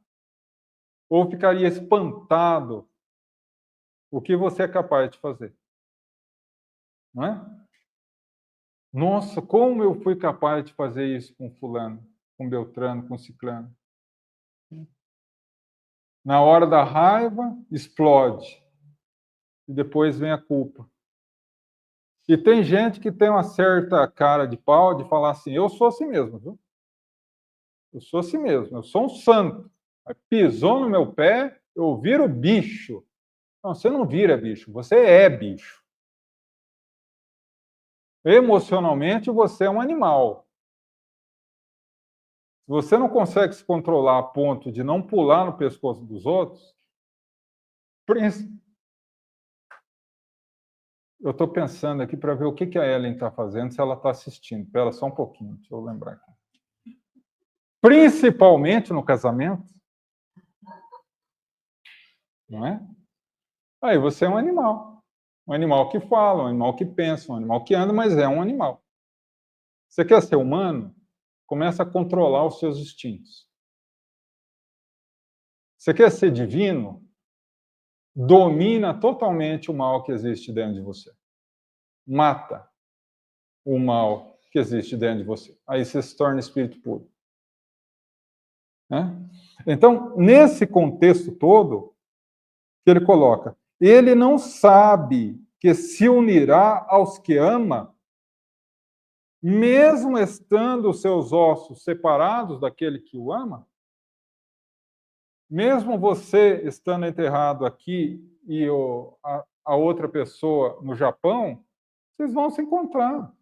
ou ficaria espantado o que você é capaz de fazer. Não é? Nossa, como eu fui capaz de fazer isso com fulano, com Beltrano, com Ciclano. Na hora da raiva, explode. E depois vem a culpa. E tem gente que tem uma certa cara de pau de falar assim, eu sou assim mesmo, viu? Eu sou assim mesmo, eu sou um santo. Pisou no meu pé, eu viro bicho. Não, você não vira bicho, você é bicho. Emocionalmente, você é um animal. Se você não consegue se controlar a ponto de não pular no pescoço dos outros, eu estou pensando aqui para ver o que a Ellen está fazendo, se ela está assistindo. Espera só um pouquinho, deixa eu lembrar aqui. Principalmente no casamento, não é? Aí você é um animal. Um animal que fala, um animal que pensa, um animal que anda, mas é um animal. Você quer ser humano? Começa a controlar os seus instintos. Você quer ser divino? Domina totalmente o mal que existe dentro de você. Mata o mal que existe dentro de você. Aí você se torna espírito puro. Né? Então, nesse contexto todo, que ele coloca, ele não sabe que se unirá aos que ama, mesmo estando os seus ossos separados daquele que o ama? Mesmo você estando enterrado aqui e a outra pessoa no Japão, vocês vão se encontrar.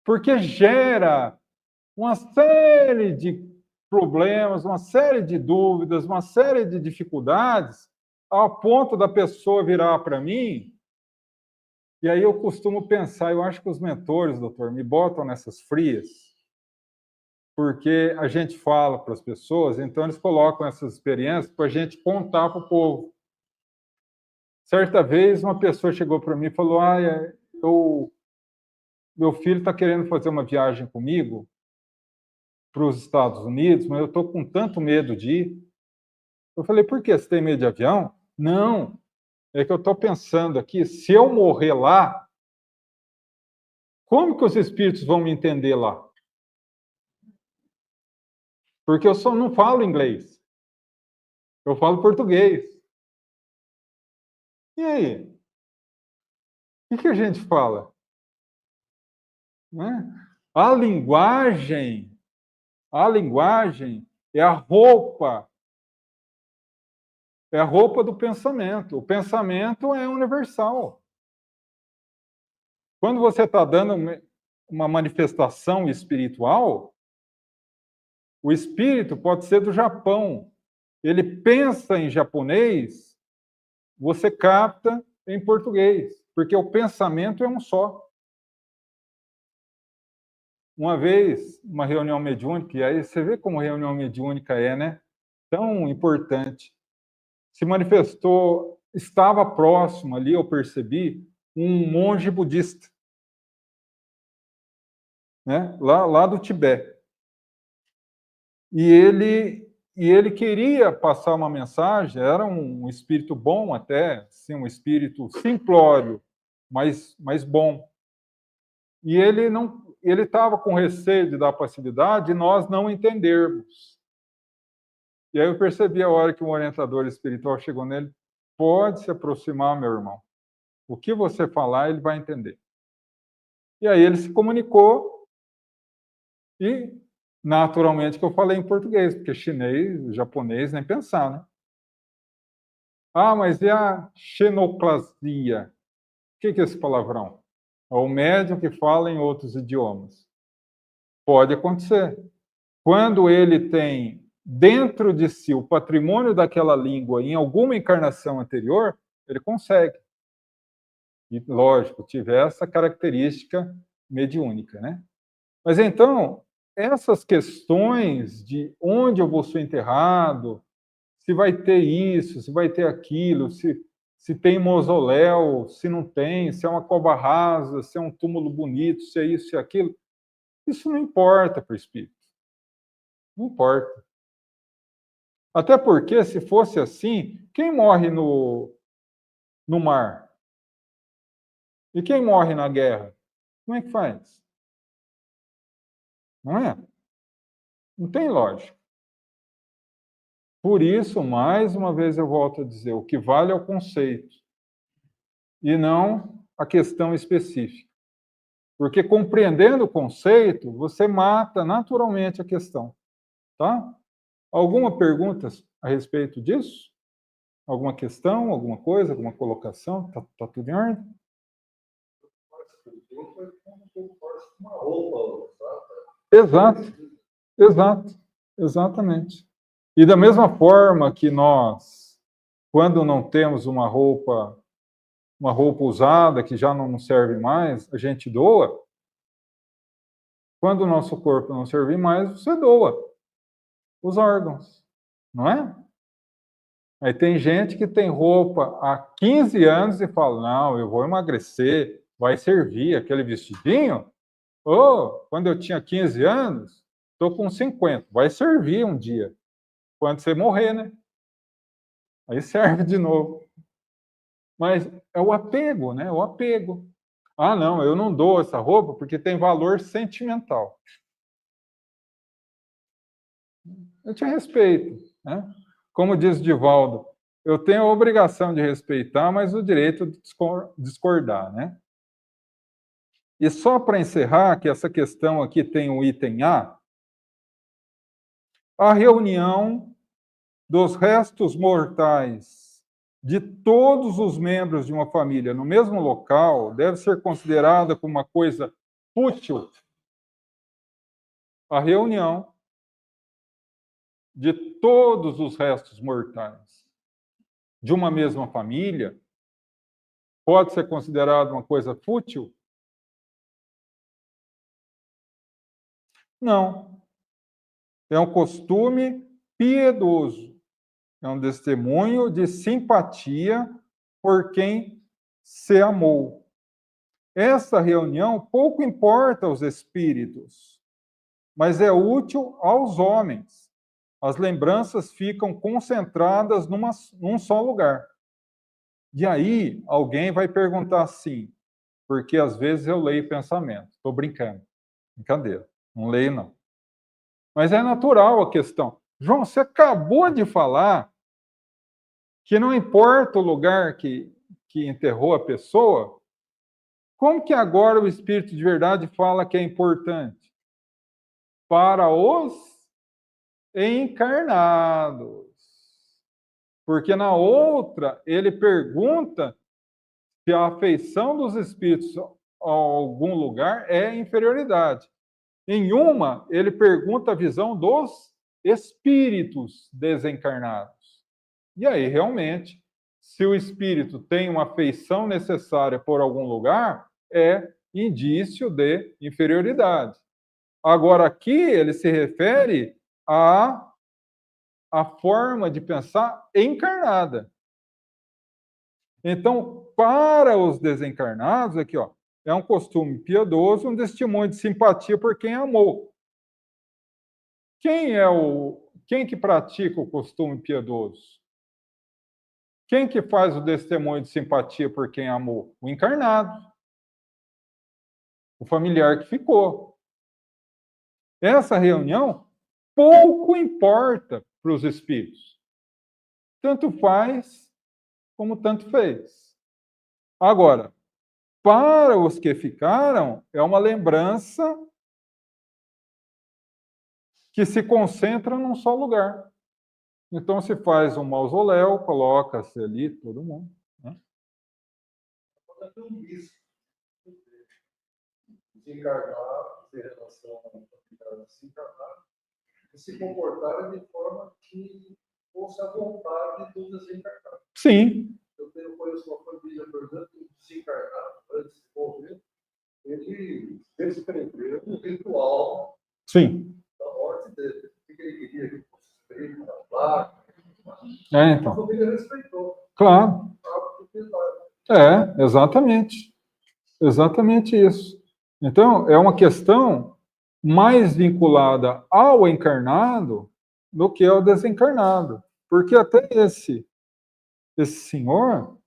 Porque gera uma série de problemas, uma série de dúvidas, uma série de dificuldades, ao ponto da pessoa virar para mim. E aí eu costumo pensar, eu acho que os mentores, doutor, me botam nessas frias, porque a gente fala para as pessoas, então eles colocam essas experiências para a gente contar para o povo. Certa vez, uma pessoa chegou para mim e falou, meu filho está querendo fazer uma viagem comigo para os Estados Unidos, mas eu estou com tanto medo de ir. Eu falei, por quê? Você tem medo de avião? Não, é que eu estou pensando aqui, se eu morrer lá, como que os espíritos vão me entender lá? Porque eu só não falo inglês. Eu falo português. E aí? O que a gente fala? Né? A linguagem é a roupa do pensamento. O pensamento é universal. Quando você está dando uma manifestação espiritual, o espírito pode ser do Japão. Ele pensa em japonês, você capta em português, porque o pensamento é um só. Uma vez, uma reunião mediúnica, e aí você vê como reunião mediúnica é, né? Tão importante. Se manifestou, estava próximo ali, eu percebi, um monge budista, né? Lá do Tibete. E ele queria passar uma mensagem, era um espírito bom até, assim, um espírito simplório, mas bom. E ele estava com receio de dar passividade e nós não entendermos. E aí eu percebi a hora que um orientador espiritual chegou nele, pode se aproximar, meu irmão. O que você falar, ele vai entender. E aí ele se comunicou e, naturalmente, que eu falei em português, porque chinês, japonês, nem pensar, né? Ah, mas e a xenoclasia? O que é esse palavrão? É o médium que fala em outros idiomas. Pode acontecer. Quando ele tem dentro de si o patrimônio daquela língua em alguma encarnação anterior, ele consegue. E, lógico, tiver essa característica mediúnica, né? Mas então, essas questões de onde eu vou ser enterrado, se vai ter isso, se vai ter aquilo, se tem mausoléu, se não tem, se é uma cova rasa, se é um túmulo bonito, se é isso, se é aquilo, isso não importa para o espírito. Não importa. Até porque, se fosse assim, quem morre no mar? E quem morre na guerra? Como é que faz? Não é? Não tem lógica. Por isso, mais uma vez eu volto a dizer, o que vale é o conceito. e não a questão específica. Porque compreendendo o conceito, você mata naturalmente a questão. Tá? Alguma pergunta a respeito disso? Alguma questão, alguma coisa, alguma colocação? Tá tudo em ordem? Uma roupa, Exato, exatamente. E da mesma forma que nós, quando não temos uma roupa usada, que já não nos serve mais, a gente doa. Quando o nosso corpo não servir mais, você doa os órgãos, não é? Aí tem gente que tem roupa há 15 anos e fala, não, eu vou emagrecer, vai servir aquele vestidinho? Quando eu tinha 15 anos, estou com 50, vai servir um dia, quando você morrer, né? Aí serve de novo. Mas é o apego, né? O apego. Ah, não, eu não dou essa roupa porque tem valor sentimental. Eu te respeito, né? Como diz Divaldo, eu tenho a obrigação de respeitar, mas o direito de discordar, né? E só para encerrar, que essa questão aqui tem o item a reunião dos restos mortais de todos os membros de uma família no mesmo local deve ser considerada como uma coisa fútil. A reunião de todos os restos mortais de uma mesma família pode ser considerada uma coisa fútil? Não. É um costume piedoso. É um testemunho de simpatia por quem se amou. Essa reunião pouco importa aos espíritos, mas é útil aos homens. As lembranças ficam concentradas num só lugar. E aí, alguém vai perguntar assim, porque às vezes eu leio pensamento. Estou brincando. Brincadeira. Não leio, não. Mas é natural a questão. João, você acabou de falar que não importa o lugar que enterrou a pessoa, como que agora o Espírito de verdade fala que é importante? Para os encarnados. Porque na outra, ele pergunta se a afeição dos espíritos a algum lugar é inferioridade. Em uma, ele pergunta a visão dos espíritos desencarnados. E aí, realmente, se o espírito tem uma afeição necessária por algum lugar, é indício de inferioridade. Agora, aqui ele se refere à forma de pensar encarnada. Então, para os desencarnados, aqui, ó, é um costume piedoso, um testemunho de simpatia por quem amou. Quem que pratica o costume piedoso? Quem que faz o testemunho de simpatia por quem amou? O encarnado. O familiar que ficou. Essa reunião pouco importa para os espíritos. Tanto faz como tanto fez. Agora, para os que ficaram, é uma lembrança que se concentra num só lugar. Então, se faz um mausoléu, coloca-se ali todo mundo. Né? Pode ter um risco. Desencarnar, ter relação com o desencarnar, e se comportar de forma que fosse a vontade do desencarnado. Sim. Eu conheço uma família, por exemplo, desencarnado, antes de morrer, ele descreveu um ritual Sim. da morte dele. O que ele queria que fosse feito na placa. Então. A família respeitou. Claro. Exatamente. Exatamente isso. Então, é uma questão mais vinculada ao encarnado do que ao desencarnado. Porque até esse senhor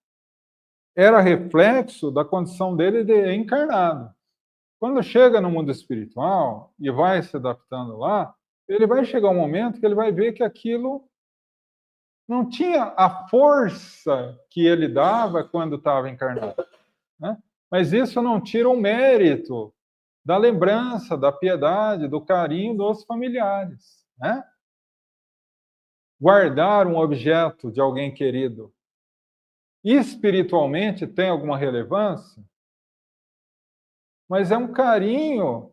era reflexo da condição dele de encarnado. Quando chega no mundo espiritual e vai se adaptando lá, ele vai chegar um momento que ele vai ver que aquilo não tinha a força que ele dava quando estava encarnado, né? Mas isso não tira o mérito da lembrança, da piedade, do carinho dos familiares, né? Guardar um objeto de alguém querido espiritualmente tem alguma relevância, mas é um carinho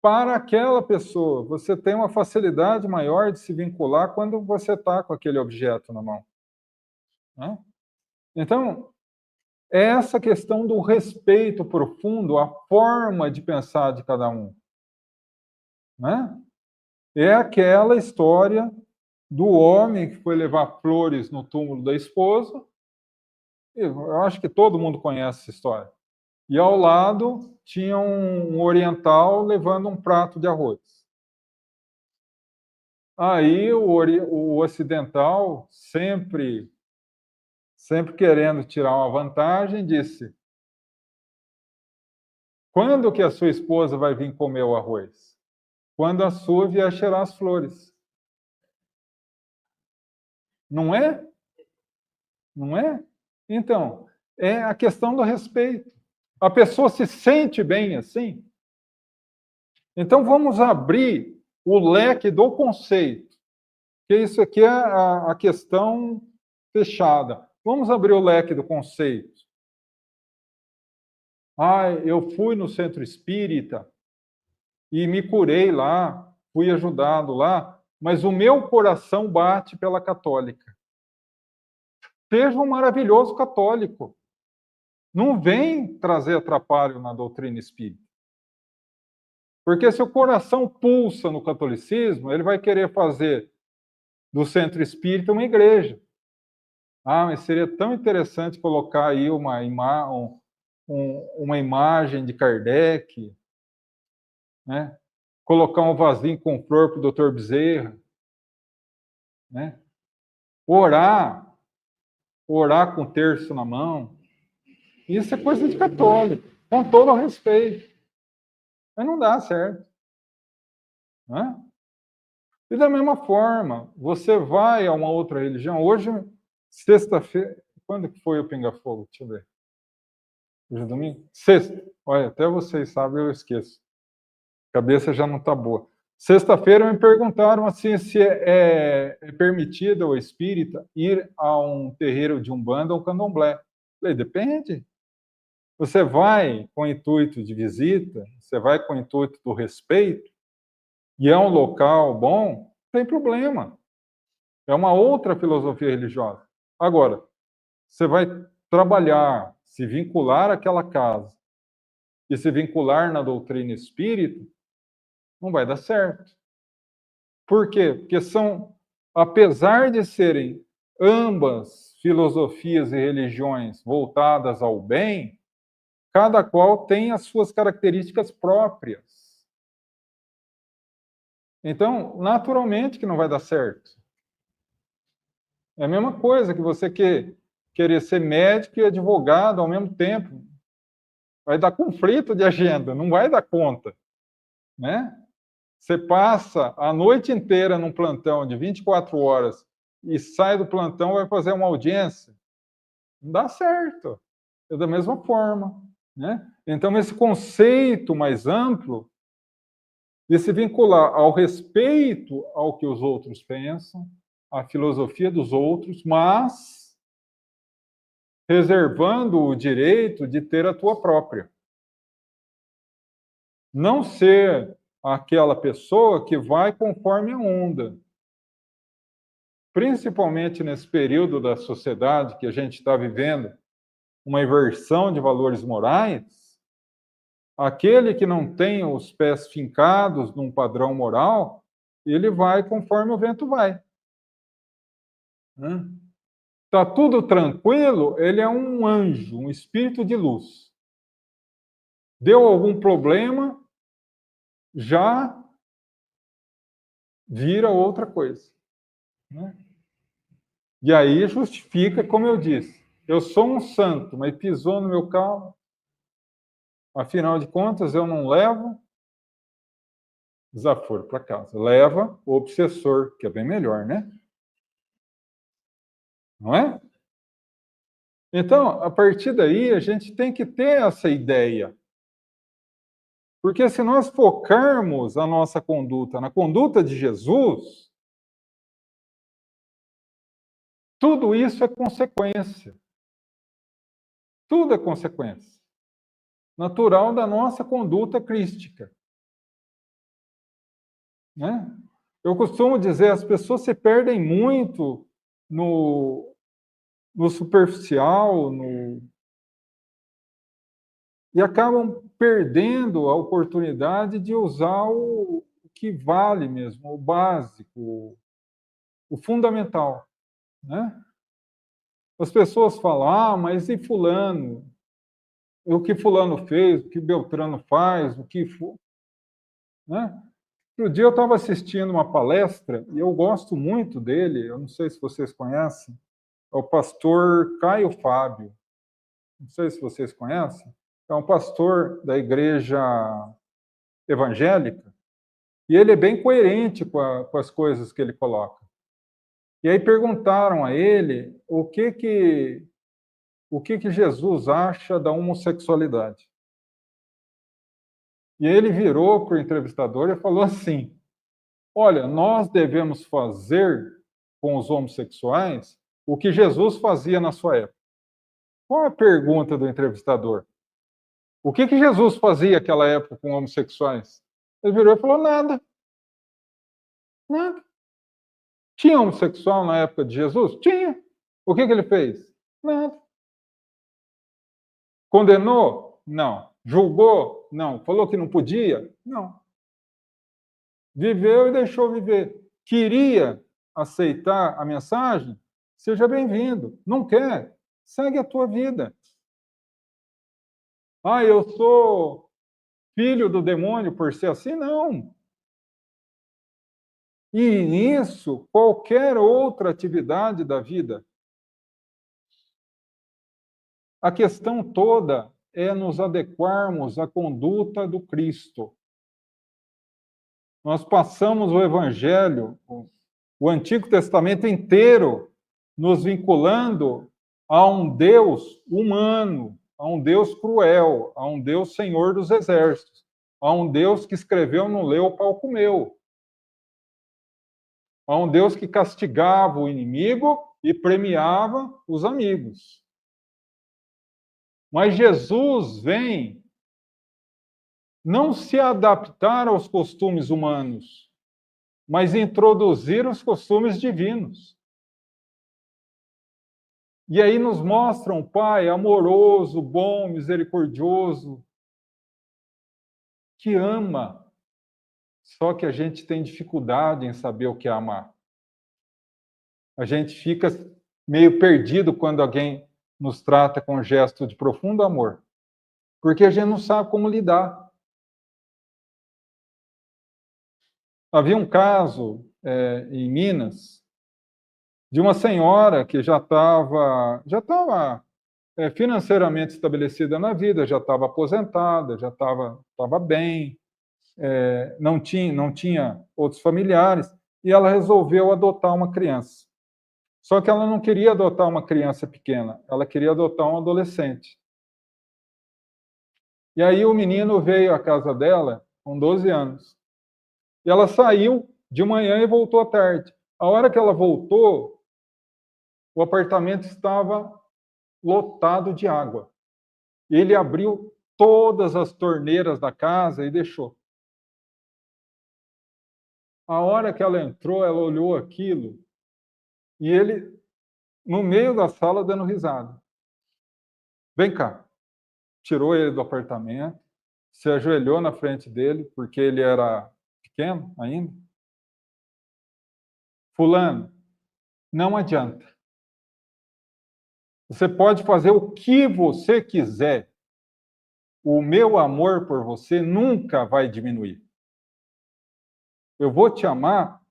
para aquela pessoa. Você tem uma facilidade maior de se vincular quando você está com aquele objeto na mão, né? Então, é essa questão do respeito profundo, a forma de pensar de cada um, né? É aquela história do homem que foi levar flores no túmulo da esposa. Eu acho que todo mundo conhece essa história. E ao lado tinha um oriental levando um prato de arroz. Aí o ocidental, sempre querendo tirar uma vantagem, disse: quando que a sua esposa vai vir comer o arroz? Quando a sua vier cheirar as flores. Não é? Não é? Então, é a questão do respeito. A pessoa se sente bem assim. Então, vamos abrir o leque do conceito, que isso aqui é a questão fechada. Vamos abrir o leque do conceito. Eu fui no centro espírita e me curei lá, fui ajudado lá, mas o meu coração bate pela católica. Seja um maravilhoso católico. Não vem trazer atrapalho na doutrina espírita. Porque se o coração pulsa no catolicismo, ele vai querer fazer do centro espírita uma igreja. Mas seria tão interessante colocar aí uma imagem de Kardec, né? Colocar um vasinho com flor para o Dr. Bezerra, né? Orar com o terço na mão. Isso é coisa de católico, com todo o respeito. Mas não dá certo, né? E da mesma forma, você vai a uma outra religião. Hoje, sexta-feira, quando que foi o Pinga Fogo? Deixa eu ver. Hoje é domingo? Sexta. Olha, até vocês sabem, eu esqueço. A cabeça já não está boa. Sexta-feira me perguntaram assim se é permitido ao espírita ir a um terreiro de Umbanda ou Candomblé. Falei, depende. Você vai com o intuito de visita, você vai com o intuito do respeito, e é um local bom, não tem problema. É uma outra filosofia religiosa. Agora, você vai trabalhar, se vincular àquela casa e se vincular na doutrina espírita, não vai dar certo. Por quê? Porque são, apesar de serem ambas filosofias e religiões voltadas ao bem, cada qual tem as suas características próprias. Então, naturalmente que não vai dar certo. É a mesma coisa que você querer ser médico e advogado ao mesmo tempo. Vai dar conflito de agenda, não vai dar conta, né? Você passa a noite inteira num plantão de 24 horas e sai do plantão e vai fazer uma audiência. Não dá certo. É da mesma forma, né? Então, esse conceito mais amplo de se vincular ao respeito ao que os outros pensam, à filosofia dos outros, mas reservando o direito de ter a tua própria. Não ser aquela pessoa que vai conforme a onda. Principalmente nesse período da sociedade que a gente está vivendo, uma inversão de valores morais, aquele que não tem os pés fincados num padrão moral, ele vai conforme o vento vai. Está tudo tranquilo, ele é um anjo, um espírito de luz. Deu algum problema, já vira outra coisa, né? E aí justifica, como eu disse, eu sou um santo, mas pisou no meu carro, afinal de contas eu não levo desaforo para casa, leva o obsessor, que é bem melhor, né? Não é? Então, a partir daí, a gente tem que ter essa ideia. Porque se nós focarmos a nossa conduta na conduta de Jesus, tudo isso é consequência. Tudo é consequência natural da nossa conduta crística. Né? Eu costumo dizer, as pessoas se perdem muito no superficial, e acabam perdendo a oportunidade de usar o que vale mesmo, o básico, o fundamental. Né? As pessoas falam, mas e fulano? O que fulano fez, o que Beltrano faz, o que... Né? Outro dia eu estava assistindo uma palestra, e eu gosto muito dele, eu não sei se vocês conhecem, é o pastor Caio Fábio. Não sei se vocês conhecem. É um pastor da igreja evangélica, e ele é bem coerente com as coisas que ele coloca. E aí perguntaram a ele o que Jesus acha da homossexualidade. E ele virou para o entrevistador e falou assim: olha, nós devemos fazer com os homossexuais o que Jesus fazia na sua época. Qual a pergunta do entrevistador? O que Jesus fazia naquela época com homossexuais? Ele virou e falou: nada. Nada. Tinha homossexual na época de Jesus? Tinha. O que ele fez? Nada. Condenou? Não. Julgou? Não. Falou que não podia? Não. Viveu e deixou viver. Queria aceitar a mensagem? Seja bem-vindo. Não quer? Segue a tua vida. Ah, eu sou filho do demônio por ser assim? Não. E nisso, qualquer outra atividade da vida. A questão toda é nos adequarmos à conduta do Cristo. Nós passamos o Evangelho, o Antigo Testamento inteiro, nos vinculando a um Deus humano, a um Deus cruel, a um Deus Senhor dos Exércitos, a um Deus que escreveu, não leu, o pau comeu, a um Deus que castigava o inimigo e premiava os amigos. Mas Jesus vem não se adaptar aos costumes humanos, mas introduzir os costumes divinos. E aí nos mostra um Pai amoroso, bom, misericordioso, que ama. Só que a gente tem dificuldade em saber o que é amar. A gente fica meio perdido quando alguém nos trata com um gesto de profundo amor, porque a gente não sabe como lidar. Havia um caso em Minas de uma senhora que já estava financeiramente estabelecida na vida, já estava aposentada, já estava bem, não tinha outros familiares, e ela resolveu adotar uma criança. Só que ela não queria adotar uma criança pequena, ela queria adotar um adolescente. E aí o menino veio à casa dela com 12 anos. E ela saiu de manhã e voltou à tarde. A hora que ela voltou, o apartamento estava lotado de água. Ele abriu todas as torneiras da casa e deixou. A hora que ela entrou, ela olhou aquilo e ele, no meio da sala, dando risada. Vem cá. Tirou ele do apartamento, se ajoelhou na frente dele, porque ele era pequeno ainda. Fulano, não adianta. Você pode fazer o que você quiser. O meu amor por você nunca vai diminuir. Eu vou te amar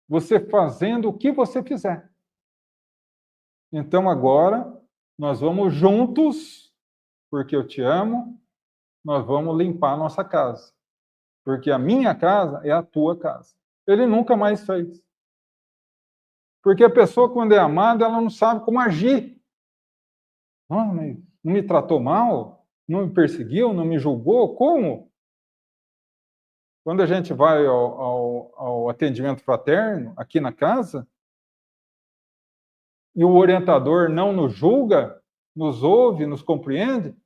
você fazendo o que você fizer. Então agora nós vamos juntos, porque eu te amo, nós vamos limpar a nossa casa. Porque a minha casa é a tua casa. Ele nunca mais fez. Porque a pessoa, quando é amada, ela não sabe como agir. Não me tratou mal? Não me perseguiu? Não me julgou? Como? Quando a gente vai ao atendimento fraterno, aqui na casa, e o orientador não nos julga, nos ouve, nos compreende,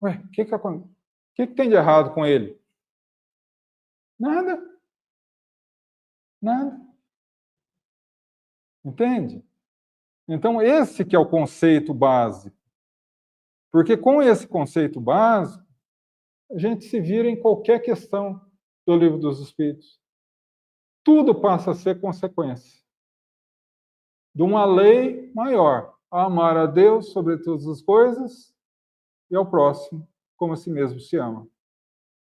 ué, o que tem de errado com ele? Nada. Nada. Entende? Então, esse que é o conceito básico. Porque com esse conceito básico, a gente se vira em qualquer questão do Livro dos Espíritos. Tudo passa a ser consequência de uma lei maior. Amar a Deus sobre todas as coisas e ao próximo como a si mesmo se ama.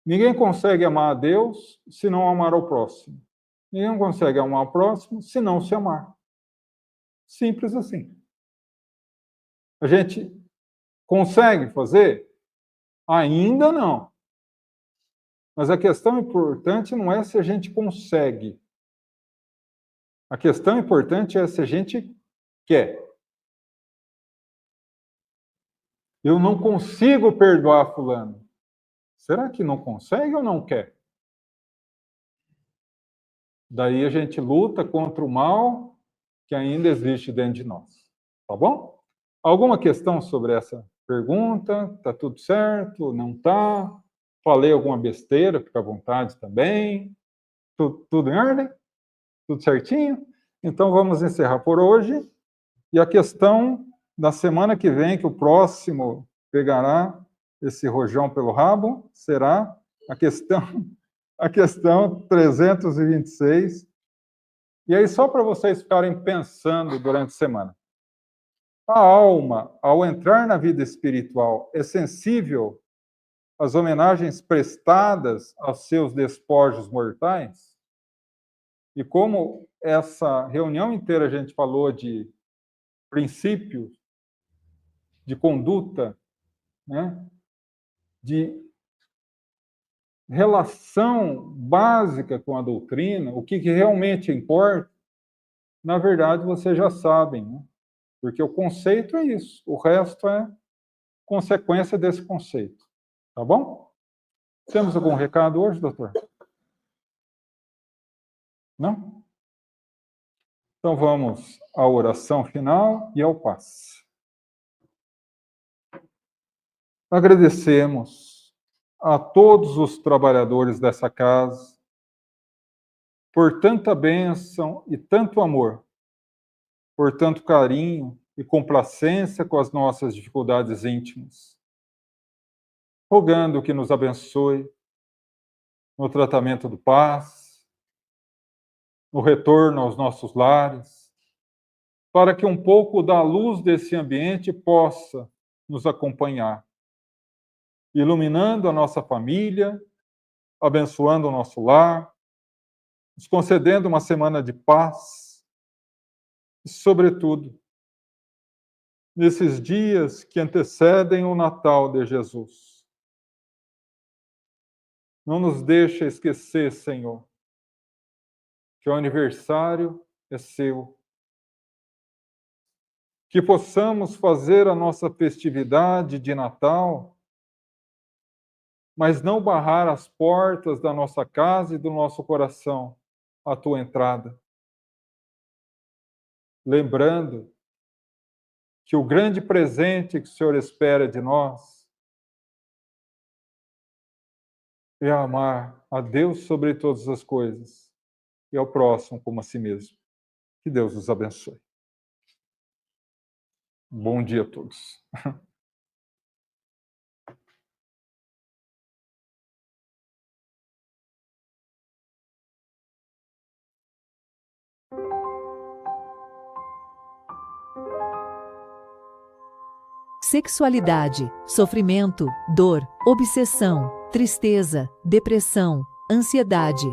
Ninguém consegue amar a Deus se não amar ao próximo. Ninguém consegue amar ao próximo se não se amar. Simples assim. A gente consegue fazer? Ainda não. Mas a questão importante não é se a gente consegue. A questão importante é se a gente quer. Eu não consigo perdoar fulano. Será que não consegue ou não quer? Daí a gente luta contra o mal que ainda existe dentro de nós. Tá bom? Alguma questão sobre essa pergunta? Tá tudo certo? Não tá? Falei alguma besteira? Fica à vontade também. Tudo em ordem? Tudo certinho? Então vamos encerrar por hoje. E a questão da semana que vem, que o próximo pegará esse rojão pelo rabo, será a questão 326. E aí, só para vocês ficarem pensando durante a semana. A alma, ao entrar na vida espiritual, é sensível às homenagens prestadas aos seus despojos mortais? E como essa reunião inteira a gente falou de princípios, de conduta, né? De relação básica com a doutrina, o que realmente importa, na verdade, vocês já sabem, né? Porque o conceito é isso, o resto é consequência desse conceito. Tá bom? Temos algum recado hoje, doutor? Não? Então vamos à oração final e ao passe. Agradecemos a todos os trabalhadores dessa casa por tanta bênção e tanto amor, por tanto carinho e complacência com as nossas dificuldades íntimas, rogando que nos abençoe no tratamento do passe, no retorno aos nossos lares, para que um pouco da luz desse ambiente possa nos acompanhar, iluminando a nossa família, abençoando o nosso lar, nos concedendo uma semana de paz e, sobretudo, nesses dias que antecedem o Natal de Jesus. Não nos deixe esquecer, Senhor, que o aniversário é seu. Que possamos fazer a nossa festividade de Natal, mas não barrar as portas da nossa casa e do nosso coração à tua entrada. Lembrando que o grande presente que o Senhor espera de nós é amar a Deus sobre todas as coisas e ao próximo como a si mesmo. Que Deus nos abençoe. Bom dia a todos. Sexualidade, sofrimento, dor, obsessão, tristeza, depressão, ansiedade,